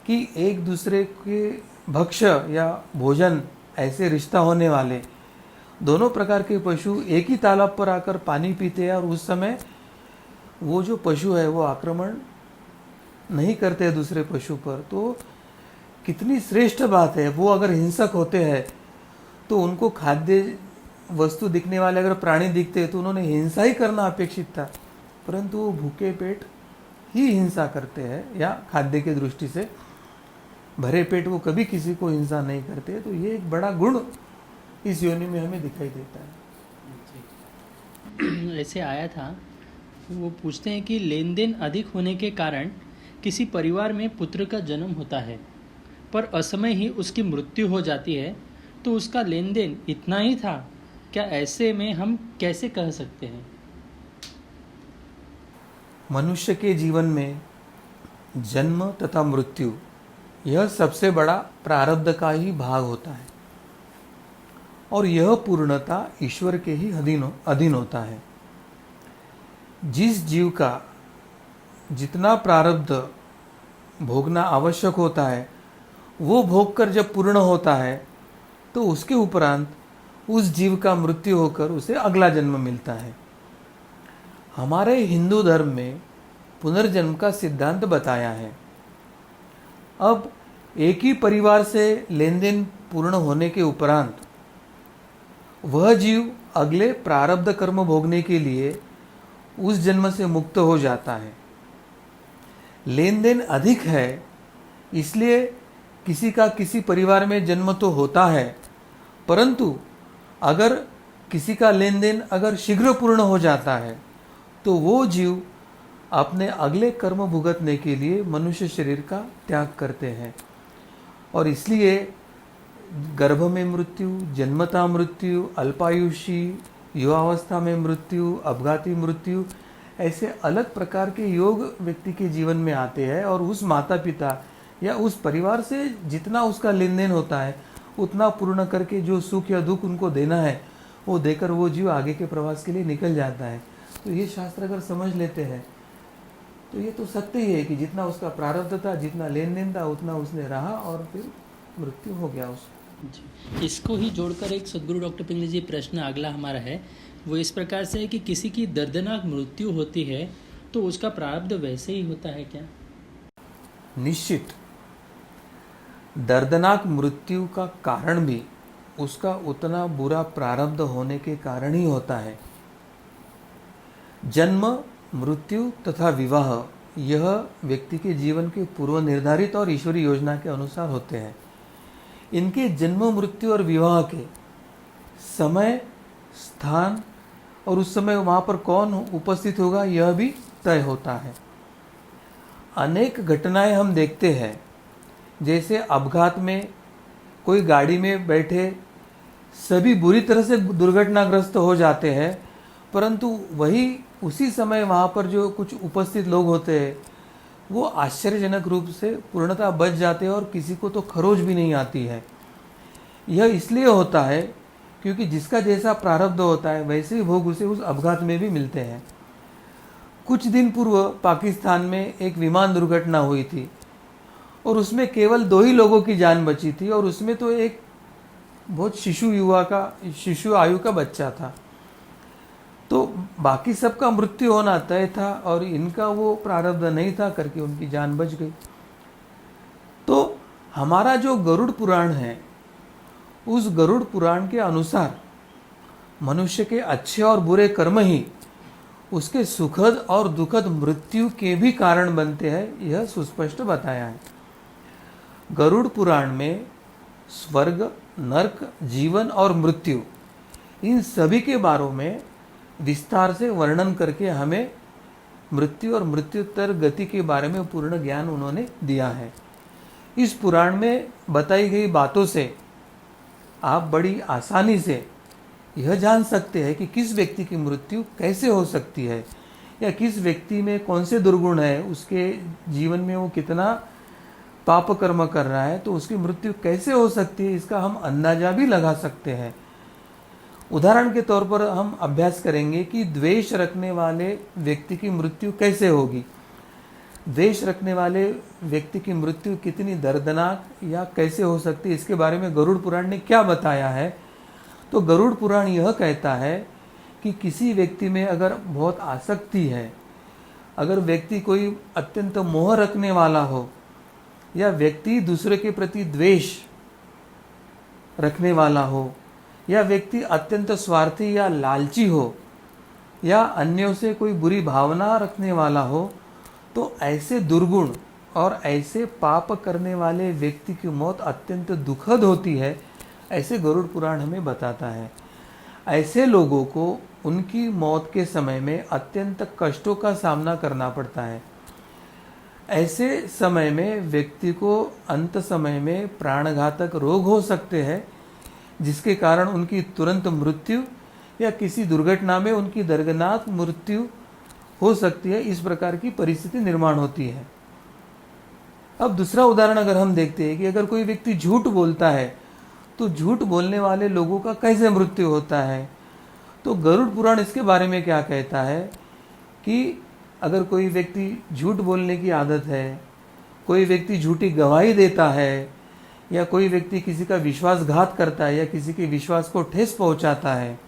कि एक दूसरे के भक्ष्य या भोजन ऐसे रिश्ता होने वाले दोनों प्रकार के पशु एक ही तालाब पर आकर पानी पीते हैं और उस समय वो जो पशु है वो आक्रमण नहीं करते दूसरे पशु पर। तो कितनी श्रेष्ठ बात है। वो अगर हिंसक होते हैं तो उनको खाद्य वस्तु दिखने वाले अगर प्राणी दिखते हैं तो उन्होंने हिंसा ही करना अपेक्षित था, परंतु वो भूखे पेट ही हिंसा करते हैं, या खाद्य की दृष्टि से भरे पेट वो कभी किसी को हिंसा नहीं करते। तो ये एक बड़ा गुण इस योनि में हमें दिखाई देता है। ऐसे आया था, वो पूछते हैं कि लेन देन अधिक होने के कारण किसी परिवार में पुत्र का जन्म होता है पर असमय ही उसकी मृत्यु हो जाती है, तो उसका लेन देन इतना ही था क्या? ऐसे में हम कैसे कह सकते हैं? मनुष्य के जीवन में जन्म तथा मृत्यु यह सबसे बड़ा प्रारब्ध का ही भाग होता है और यह पूर्णता ईश्वर के ही अधीन होता है। जिस जीव का जितना प्रारब्ध भोगना आवश्यक होता है वो भोग कर जब पूर्ण होता है तो उसके उपरांत उस जीव का मृत्यु होकर उसे अगला जन्म मिलता है। हमारे हिंदू धर्म में पुनर्जन्म का सिद्धांत बताया है। अब एक ही परिवार से लेन देन पूर्ण होने के उपरांत वह जीव अगले प्रारब्ध कर्म भोगने के लिए उस जन्म से मुक्त हो जाता है। लेन देन अधिक है इसलिए किसी का किसी परिवार में जन्म तो होता है, परंतु अगर किसी का लेन देन अगर शीघ्र पूर्ण हो जाता है तो वो जीव अपने अगले कर्म भुगतने के लिए मनुष्य शरीर का त्याग करते हैं और इसलिए गर्भ में मृत्यु, जन्मता मृत्यु, अल्पायुषी, युवावस्था में मृत्यु, अपघाती मृत्यु, ऐसे अलग प्रकार के योग व्यक्ति के जीवन में आते हैं और उस माता पिता या उस परिवार से जितना उसका लेन देन होता है उतना पूर्ण करके जो सुख या दुख उनको देना है वो देकर वो जीव आगे के प्रवास के लिए निकल जाता है। तो ये शास्त्र अगर समझ लेते हैं तो ये तो सत्य ही है कि जितना उसका प्रारब्ध था, जितना लेन देन था, उतना उसने रहा और फिर मृत्यु हो गया उसको। जी, इसको ही जोड़कर एक सदगुरु डॉक्टर पिंगली जी प्रश्न अगला हमारा है, वो इस प्रकार से है कि किसी की दर्दनाक मृत्यु होती है तो उसका प्रारब्ध वैसे ही होता है क्या? निश्चित दर्दनाक मृत्यु का कारण भी उसका उतना बुरा प्रारब्ध होने के कारण ही होता है। जन्म, मृत्यु तथा विवाह यह व्यक्ति के जीवन के पूर्व निर्धारित और ईश्वरी योजना के अनुसार होते हैं। इनके जन्म, मृत्यु और विवाह के समय, स्थान और उस समय वहाँ पर कौन उपस्थित होगा यह भी तय होता है। अनेक घटनाएं हम देखते हैं, जैसे अपघात में कोई गाड़ी में बैठे सभी बुरी तरह से दुर्घटनाग्रस्त हो जाते हैं, परंतु वही उसी समय वहाँ पर जो कुछ उपस्थित लोग होते हैं वो आश्चर्यजनक रूप से पूर्णतः बच जाते हैं और किसी को तो खरोच भी नहीं आती है। यह इसलिए होता है क्योंकि जिसका जैसा प्रारब्ध होता है वैसे ही भोग उसे उस अपघात में भी मिलते हैं। कुछ दिन पूर्व पाकिस्तान में एक विमान दुर्घटना हुई थी और उसमें केवल 2 ही लोगों की जान बची थी और उसमें तो एक बहुत शिशु आयु का बच्चा था। तो बाकी सबका मृत्यु होना तय था और इनका वो प्रारब्ध नहीं था करके उनकी जान बच गई। तो हमारा जो गरुड़ पुराण है उस गरुड़ पुराण के अनुसार मनुष्य के अच्छे और बुरे कर्म ही उसके सुखद और दुखद मृत्यु के भी कारण बनते हैं, यह सुस्पष्ट बताया है। गरुड़ पुराण में स्वर्ग, नरक, जीवन और मृत्यु इन सभी के बारे में विस्तार से वर्णन करके हमें मृत्यु और मृत्युत्तर गति के बारे में पूर्ण ज्ञान उन्होंने दिया है। इस पुराण में बताई गई बातों से आप बड़ी आसानी से यह जान सकते हैं कि किस व्यक्ति की मृत्यु कैसे हो सकती है या किस व्यक्ति में कौन से दुर्गुण है, उसके जीवन में वो कितना पाप कर्म कर रहा है, तो उसकी मृत्यु कैसे हो सकती है इसका हम अंदाजा भी लगा सकते हैं। उदाहरण के तौर पर हम अभ्यास करेंगे कि द्वेष रखने वाले व्यक्ति की मृत्यु कैसे होगी। द्वेष रखने वाले व्यक्ति की मृत्यु कितनी दर्दनाक या कैसे हो सकती है, इसके बारे में गरुड़ पुराण ने क्या बताया है। तो गरुड़ पुराण यह कहता है कि किसी व्यक्ति में अगर बहुत आसक्ति है, अगर व्यक्ति कोई अत्यंत मोह रखने वाला हो या व्यक्ति दूसरे के प्रति द्वेष रखने वाला हो या व्यक्ति अत्यंत स्वार्थी या लालची हो या अन्यों से कोई बुरी भावना रखने वाला हो, तो ऐसे दुर्गुण और ऐसे पाप करने वाले व्यक्ति की मौत अत्यंत दुखद होती है, ऐसे गरुड़ पुराण हमें बताता है। ऐसे लोगों को उनकी मौत के समय में अत्यंत कष्टों का सामना करना पड़ता है। ऐसे समय में व्यक्ति को अंत समय में प्राणघातक रोग हो सकते हैं, जिसके कारण उनकी तुरंत मृत्यु या किसी दुर्घटना में उनकी दर्दनाक मृत्यु हो सकती है, इस प्रकार की परिस्थिति निर्माण होती है। अब दूसरा उदाहरण अगर हम देखते हैं कि अगर कोई व्यक्ति झूठ बोलता है तो झूठ बोलने वाले लोगों का कैसे मृत्यु होता है। तो गरुड़ पुराण इसके बारे में क्या कहता है कि अगर कोई व्यक्ति झूठ बोलने की आदत है, कोई व्यक्ति झूठी गवाही देता है, या कोई व्यक्ति किसी का विश्वासघात करता है या किसी के विश्वास को ठेस पहुंचाता है,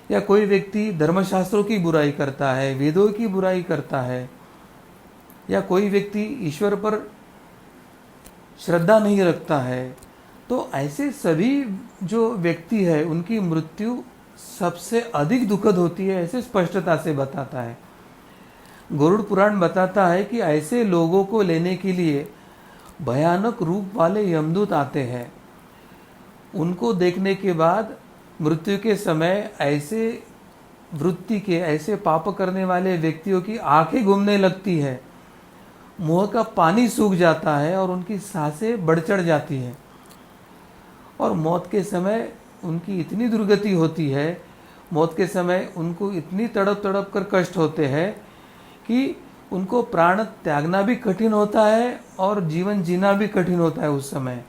या कोई व्यक्ति धर्मशास्त्रों की बुराई करता है, वेदों की बुराई करता है, या कोई व्यक्ति ईश्वर पर श्रद्धा नहीं रखता है, तो ऐसे सभी जो व्यक्ति है उनकी मृत्यु सबसे अधिक दुखद होती है, ऐसे स्पष्टता से बताता है। गरुड़ पुराण बताता है कि ऐसे लोगों को लेने के लिए भयानक रूप वाले यमदूत आते हैं। उनको देखने के बाद मृत्यु के समय ऐसे वृत्ति के, ऐसे पाप करने वाले व्यक्तियों की आंखें घूमने लगती है, मुंह का पानी सूख जाता है और उनकी सांसें बढ़ चढ़ जाती हैं, और मौत के समय उनकी इतनी दुर्गति होती है, मौत के समय उनको इतनी तड़प तड़प कर कष्ट होते हैं कि उनको प्राण त्यागना भी कठिन होता है और जीवन जीना भी कठिन होता है उस समय।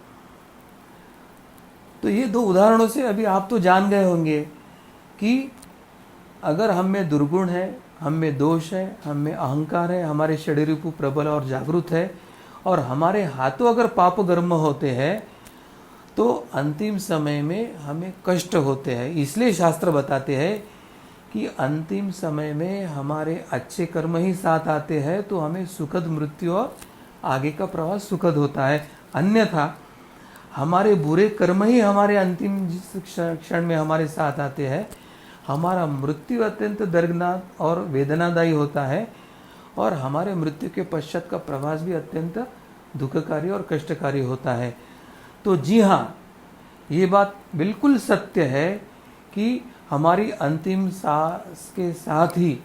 तो ये दो उदाहरणों से अभी आप तो जान गए होंगे कि अगर हम में दुर्गुण है, हम में दोष है, हम में अहंकार है, हमारे शरीर रूप प्रबल और जागृत है, और हमारे हाथों अगर पाप कर्म होते हैं तो अंतिम समय में हमें कष्ट होते हैं। इसलिए शास्त्र बताते हैं कि अंतिम समय में हमारे अच्छे कर्म ही साथ आते हैं तो हमें सुखद मृत्यु और आगे का प्रवास सुखद होता है। अन्यथा हमारे बुरे कर्म ही हमारे अंतिम क्षण में हमारे साथ आते हैं, हमारा मृत्यु अत्यंत दर्दनाक और वेदनादायी होता है, और हमारे मृत्यु के पश्चात का प्रवास भी अत्यंत दुखकारी और कष्टकारी होता है। तो जी हाँ, ये बात बिल्कुल सत्य है कि हमारी अंतिम सांस के साथ ही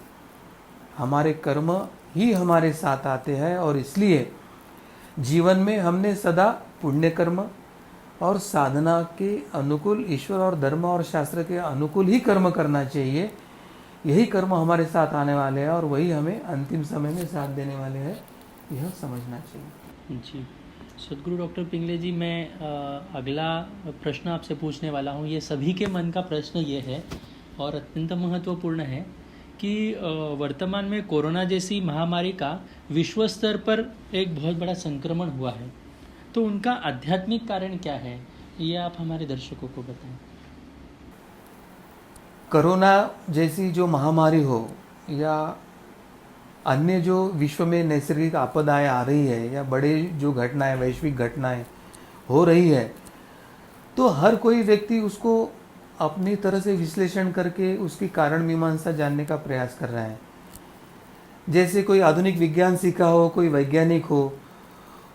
हमारे कर्म ही हमारे साथ आते हैं, और इसलिए जीवन में हमने सदा पुण्य कर्म और साधना के अनुकूल, ईश्वर और धर्म और शास्त्र के अनुकूल ही कर्म करना चाहिए। यही कर्म हमारे साथ आने वाले हैं और वही हमें अंतिम समय में साथ देने वाले हैं, यह समझना चाहिए। जी, सदगुरु डॉक्टर पिंगले जी, मैं अगला प्रश्न आपसे पूछने वाला हूँ। ये सभी के मन का प्रश्न ये है और अत्यंत महत्वपूर्ण है कि वर्तमान में कोरोना जैसी महामारी का विश्व स्तर पर एक बहुत बड़ा संक्रमण हुआ है, तो उनका आध्यात्मिक कारण क्या है, ये आप हमारे दर्शकों को बताएं। कोरोना जैसी जो महामारी हो या अन्य जो विश्व में नैसर्गिक आपदाएं आ रही है या बड़े जो घटनाएं, वैश्विक घटनाएं हो रही है, तो हर कोई व्यक्ति उसको अपनी तरह से विश्लेषण करके उसकी कारण मीमांसा जानने का प्रयास कर रहा है। जैसे कोई आधुनिक विज्ञान सीखा हो, कोई वैज्ञानिक हो,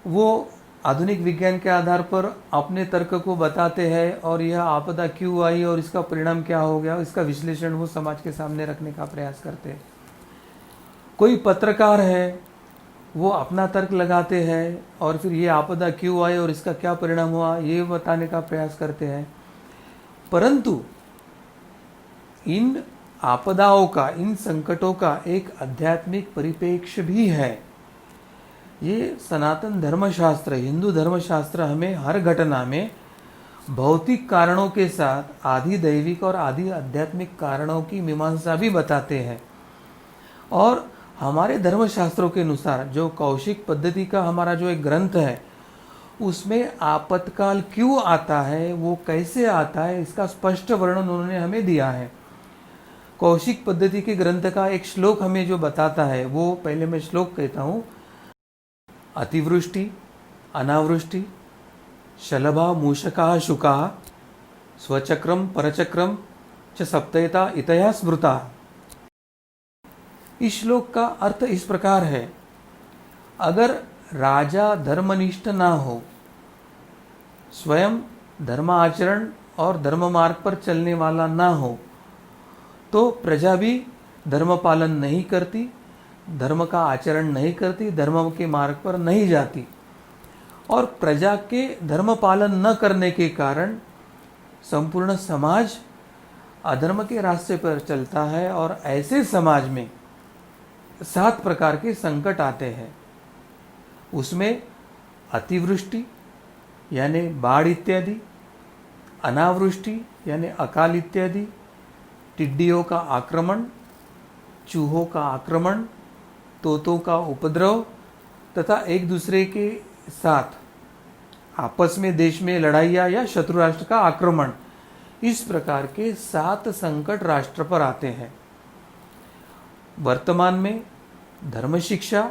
वो आधुनिक विज्ञान के आधार पर अपने तर्क को बताते हैं और यह आपदा क्यों आई और इसका परिणाम क्या हो गया, इसका विश्लेषण वो समाज के सामने रखने का प्रयास करते हैं। कोई पत्रकार है, वो अपना तर्क लगाते हैं और फिर ये आपदा क्यों आई और इसका क्या परिणाम हुआ, ये बताने का प्रयास करते हैं। परंतु इन आपदाओं का, इन संकटों का एक आध्यात्मिक परिप्रेक्ष्य भी है। ये सनातन धर्मशास्त्र, हिंदू धर्मशास्त्र हमें हर घटना में भौतिक कारणों के साथ आदि दैविक और आदि आध्यात्मिक कारणों की मीमांसा भी बताते हैं। और हमारे धर्मशास्त्रों के अनुसार जो कौशिक पद्धति का हमारा जो एक ग्रंथ है, उसमें आपत्काल क्यों आता है, वो कैसे आता है, इसका स्पष्ट वर्णन उन्होंने हमें दिया है। कौशिक पद्धति के ग्रंथ का एक श्लोक हमें जो बताता है, वो पहले मैं श्लोक कहता हूँ। अतिवृष्टि, अनावृष्टि, शलभा मूषका शुका, स्वचक्रम परचक्रम च सप्तयता इतया स्मृता। इस श्लोक का अर्थ इस प्रकार है, अगर राजा धर्मनिष्ठ ना हो, स्वयं धर्माचरण और धर्म मार्ग पर चलने वाला ना हो, तो प्रजा भी धर्म पालन नहीं करती, धर्म का आचरण नहीं करती, धर्म के मार्ग पर नहीं जाती। और प्रजा के धर्म पालन न करने के कारण संपूर्ण समाज अधर्म के रास्ते पर चलता है। और ऐसे समाज में 7 प्रकार के संकट आते हैं। उसमें अतिवृष्टि यानी बाढ़ इत्यादि, अनावृष्टि यानी अकाल इत्यादि, टिड्डियों का आक्रमण, चूहों का आक्रमण, तोतों का उपद्रव तथा एक दूसरे के साथ आपस में देश में लड़ाइयाँ या शत्रु राष्ट्र का आक्रमण, इस प्रकार के 7 संकट राष्ट्र पर आते हैं। वर्तमान में धर्म शिक्षा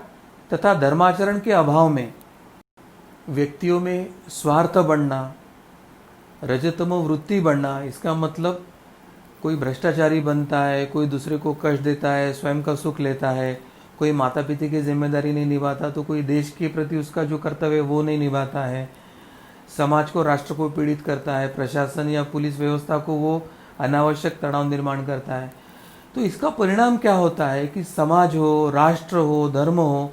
तथा धर्माचरण के अभाव में व्यक्तियों में स्वार्थ बढ़ना, रजतमो वृत्ति बढ़ना, इसका मतलब कोई भ्रष्टाचारी बनता है, कोई दूसरे को कष्ट देता है, स्वयं का सुख लेता है, कोई माता पिता की जिम्मेदारी नहीं निभाता तो कोई देश के प्रति उसका जो कर्तव्य है वो नहीं निभाता है, समाज को राष्ट्र को पीड़ित करता है, प्रशासन या पुलिस व्यवस्था को वो अनावश्यक तनाव निर्माण करता है। तो इसका परिणाम क्या होता है कि समाज हो, राष्ट्र हो, धर्म हो,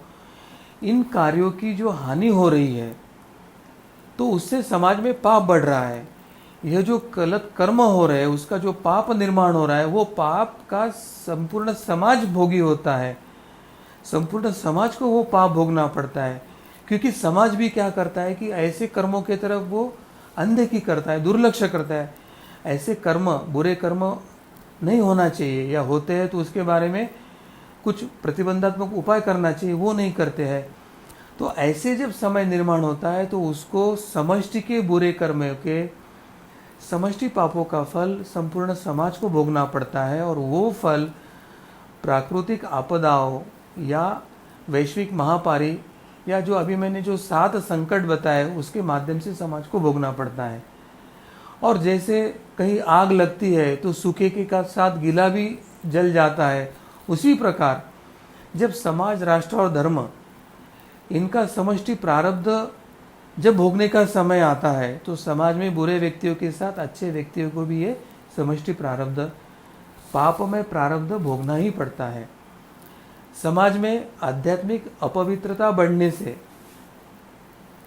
इन कार्यों की जो हानि हो रही है तो उससे समाज में पाप बढ़ रहा है। यह जो गलत कर्म हो रहे हैं उसका जो पाप निर्माण हो रहा है वो पाप का संपूर्ण समाज भोगी होता है, संपूर्ण समाज को वो पाप भोगना पड़ता है। क्योंकि समाज भी क्या करता है कि ऐसे कर्मों के तरफ वो अनदेखी करता है, दुर्लक्ष्य करता है। ऐसे कर्म, बुरे कर्म नहीं होना चाहिए या होते हैं तो उसके बारे में कुछ प्रतिबंधात्मक उपाय करना चाहिए, वो नहीं करते हैं। तो ऐसे जब समय निर्माण होता है तो उसको समष्टि के बुरे कर्म के, समष्टि पापों का फल संपूर्ण समाज को भोगना पड़ता है और वो फल प्राकृतिक आपदाओं या वैश्विक महामारी या जो अभी मैंने जो 7 संकट बताए उसके माध्यम से समाज को भोगना पड़ता है। और जैसे कहीं आग लगती है तो सूखे के साथ गीला भी जल जाता है, उसी प्रकार जब समाज, राष्ट्र और धर्म इनका समष्टि प्रारब्ध जब भोगने का समय आता है तो समाज में बुरे व्यक्तियों के साथ अच्छे व्यक्तियों को भी ये समष्टि प्रारब्ध, पाप में प्रारब्ध भोगना ही पड़ता है। समाज में आध्यात्मिक अपवित्रता बढ़ने से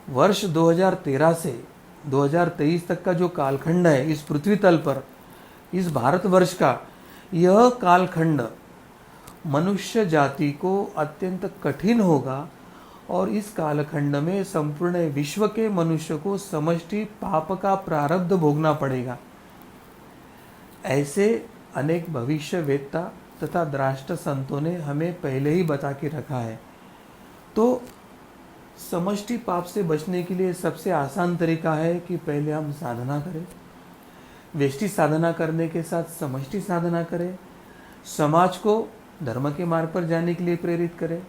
वर्ष 2013 से 2023 तक का जो कालखंड है इस पृथ्वी तल पर, इस भारतवर्ष का, यह कालखंड मनुष्य जाति को अत्यंत कठिन होगा और इस कालखंड में संपूर्ण विश्व के मनुष्य को समष्टि पाप का प्रारब्ध भोगना पड़ेगा। ऐसे अनेक भविष्यवेत्ता तथा द्राष्ट संतों ने हमें पहले ही बता के रखा है। तो समष्टि पाप से बचने के लिए सबसे आसान तरीका है कि पहले हम साधना करें, व्यष्टि साधना करने के साथ समष्टि साधना करें, समाज को धर्म के मार्ग पर जाने के लिए प्रेरित करें,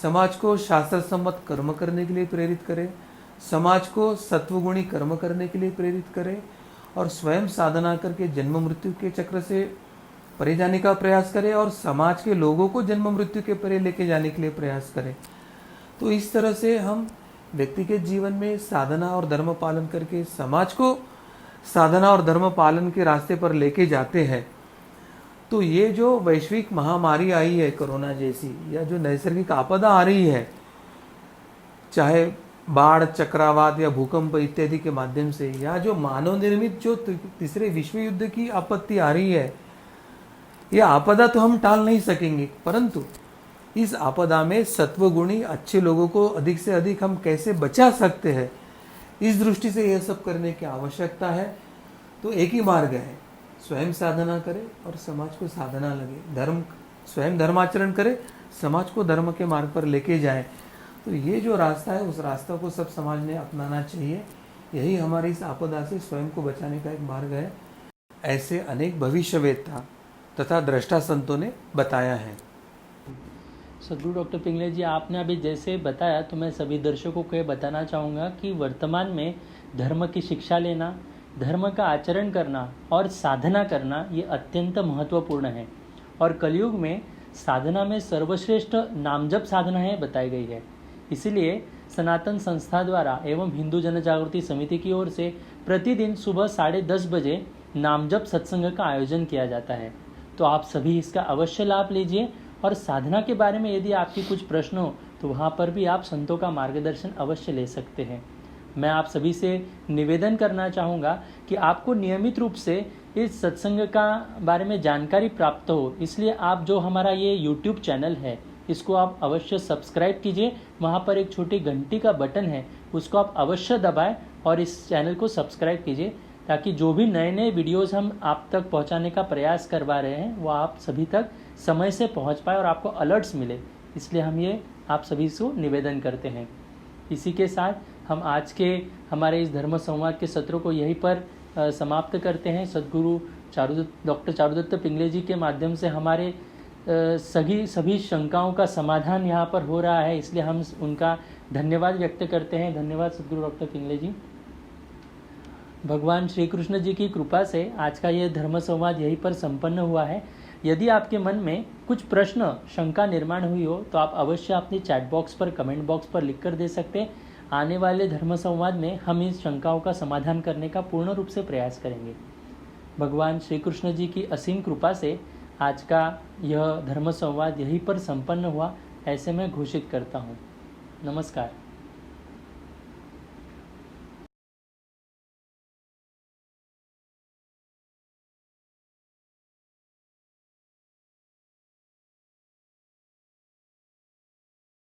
समाज को शास्त्र सम्मत कर्म करने के लिए प्रेरित करें, समाज को सत्वगुणी कर्म करने के लिए प्रेरित करें और स्वयं साधना करके जन्म मृत्यु के चक्र से परे जाने का प्रयास करें और समाज के लोगों को जन्म मृत्यु के परे लेके जाने के लिए प्रयास करें। तो इस तरह से हम व्यक्ति के जीवन में साधना और धर्म पालन करके समाज को साधना और धर्म पालन के रास्ते पर लेके जाते हैं। तो ये जो वैश्विक महामारी आई है कोरोना जैसी, या जो नैसर्गिक आपदा आ रही है, चाहे बाढ़, चक्रवात या भूकंप इत्यादि के माध्यम से, या जो मानव निर्मित जो तीसरे विश्व युद्ध की आपत्ति आ रही है, यह आपदा तो हम टाल नहीं सकेंगे, परंतु इस आपदा में सत्वगुणी अच्छे लोगों को अधिक से अधिक हम कैसे बचा सकते हैं, इस दृष्टि से यह सब करने की आवश्यकता है। तो एक ही मार्ग है, स्वयं साधना करे और समाज को साधना लगे, धर्म स्वयं धर्माचरण करे, समाज को धर्म के मार्ग पर लेके जाए। तो ये जो रास्ता है उस रास्ता को सब समाज ने अपनाना चाहिए। यही हमारी इस आपदा से स्वयं को बचाने का एक मार्ग है, ऐसे अनेक भविष्यवेत्ता तथा दृष्टा संतों ने बताया है। सदगुरु डॉक्टर पिंगले जी, आपने अभी जैसे बताया तो मैं सभी दर्शकों को ये बताना चाहूँगा कि वर्तमान में धर्म की शिक्षा लेना, धर्म का आचरण करना और साधना करना ये अत्यंत महत्वपूर्ण है। और कलयुग में साधना में सर्वश्रेष्ठ नामजप साधना है बताई गई है। इसलिए सनातन संस्था द्वारा एवं हिंदू जन जागृति समिति की ओर से प्रतिदिन सुबह 10:30 बजे नामजप सत्संग का आयोजन किया जाता है। तो आप सभी इसका अवश्य लाभ लीजिए। और साधना के बारे में यदि आपकी कुछ प्रश्न हो तो वहाँ पर भी आप संतों का मार्गदर्शन अवश्य ले सकते हैं। मैं आप सभी से निवेदन करना चाहूँगा कि आपको नियमित रूप से इस सत्संग का बारे में जानकारी प्राप्त हो, इसलिए आप जो हमारा ये YouTube चैनल है इसको आप अवश्य सब्सक्राइब कीजिए। वहाँ पर एक छोटी घंटी का बटन है, उसको आप अवश्य दबाएं और इस चैनल को सब्सक्राइब कीजिए, ताकि जो भी नए नए वीडियोस हम आप तक पहुंचाने का प्रयास करवा रहे हैं वो आप सभी तक समय से पहुंच पाए और आपको अलर्ट्स मिले। इसलिए हम ये आप सभी को निवेदन करते हैं। इसी के साथ हम आज के हमारे इस धर्म संवाद के सत्रों को यहीं पर समाप्त करते हैं। सद्गुरु डॉक्टर चारुदत्त पिंगले जी के माध्यम से हमारे सभी शंकाओं का समाधान यहाँ पर हो रहा है, इसलिए हम उनका धन्यवाद व्यक्त करते हैं। धन्यवाद सद्गुरु डॉक्टर पिंगले जी। भगवान श्री कृष्ण जी की कृपा से आज का ये धर्म संवाद यहीं पर संपन्न हुआ है। यदि आपके मन में कुछ प्रश्न शंका निर्माण हुई हो तो आप अवश्य अपने चैट बॉक्स पर, कमेंट बॉक्स पर लिख कर दे सकते हैं। आने वाले धर्म संवाद में हम इस शंकाओं का समाधान करने का पूर्ण रूप से प्रयास करेंगे। भगवान श्री कृष्ण जी की असीम कृपा से आज का यह धर्म संवाद यहीं पर संपन्न हुआ, ऐसे मैं घोषित करता हूँ। नमस्कार।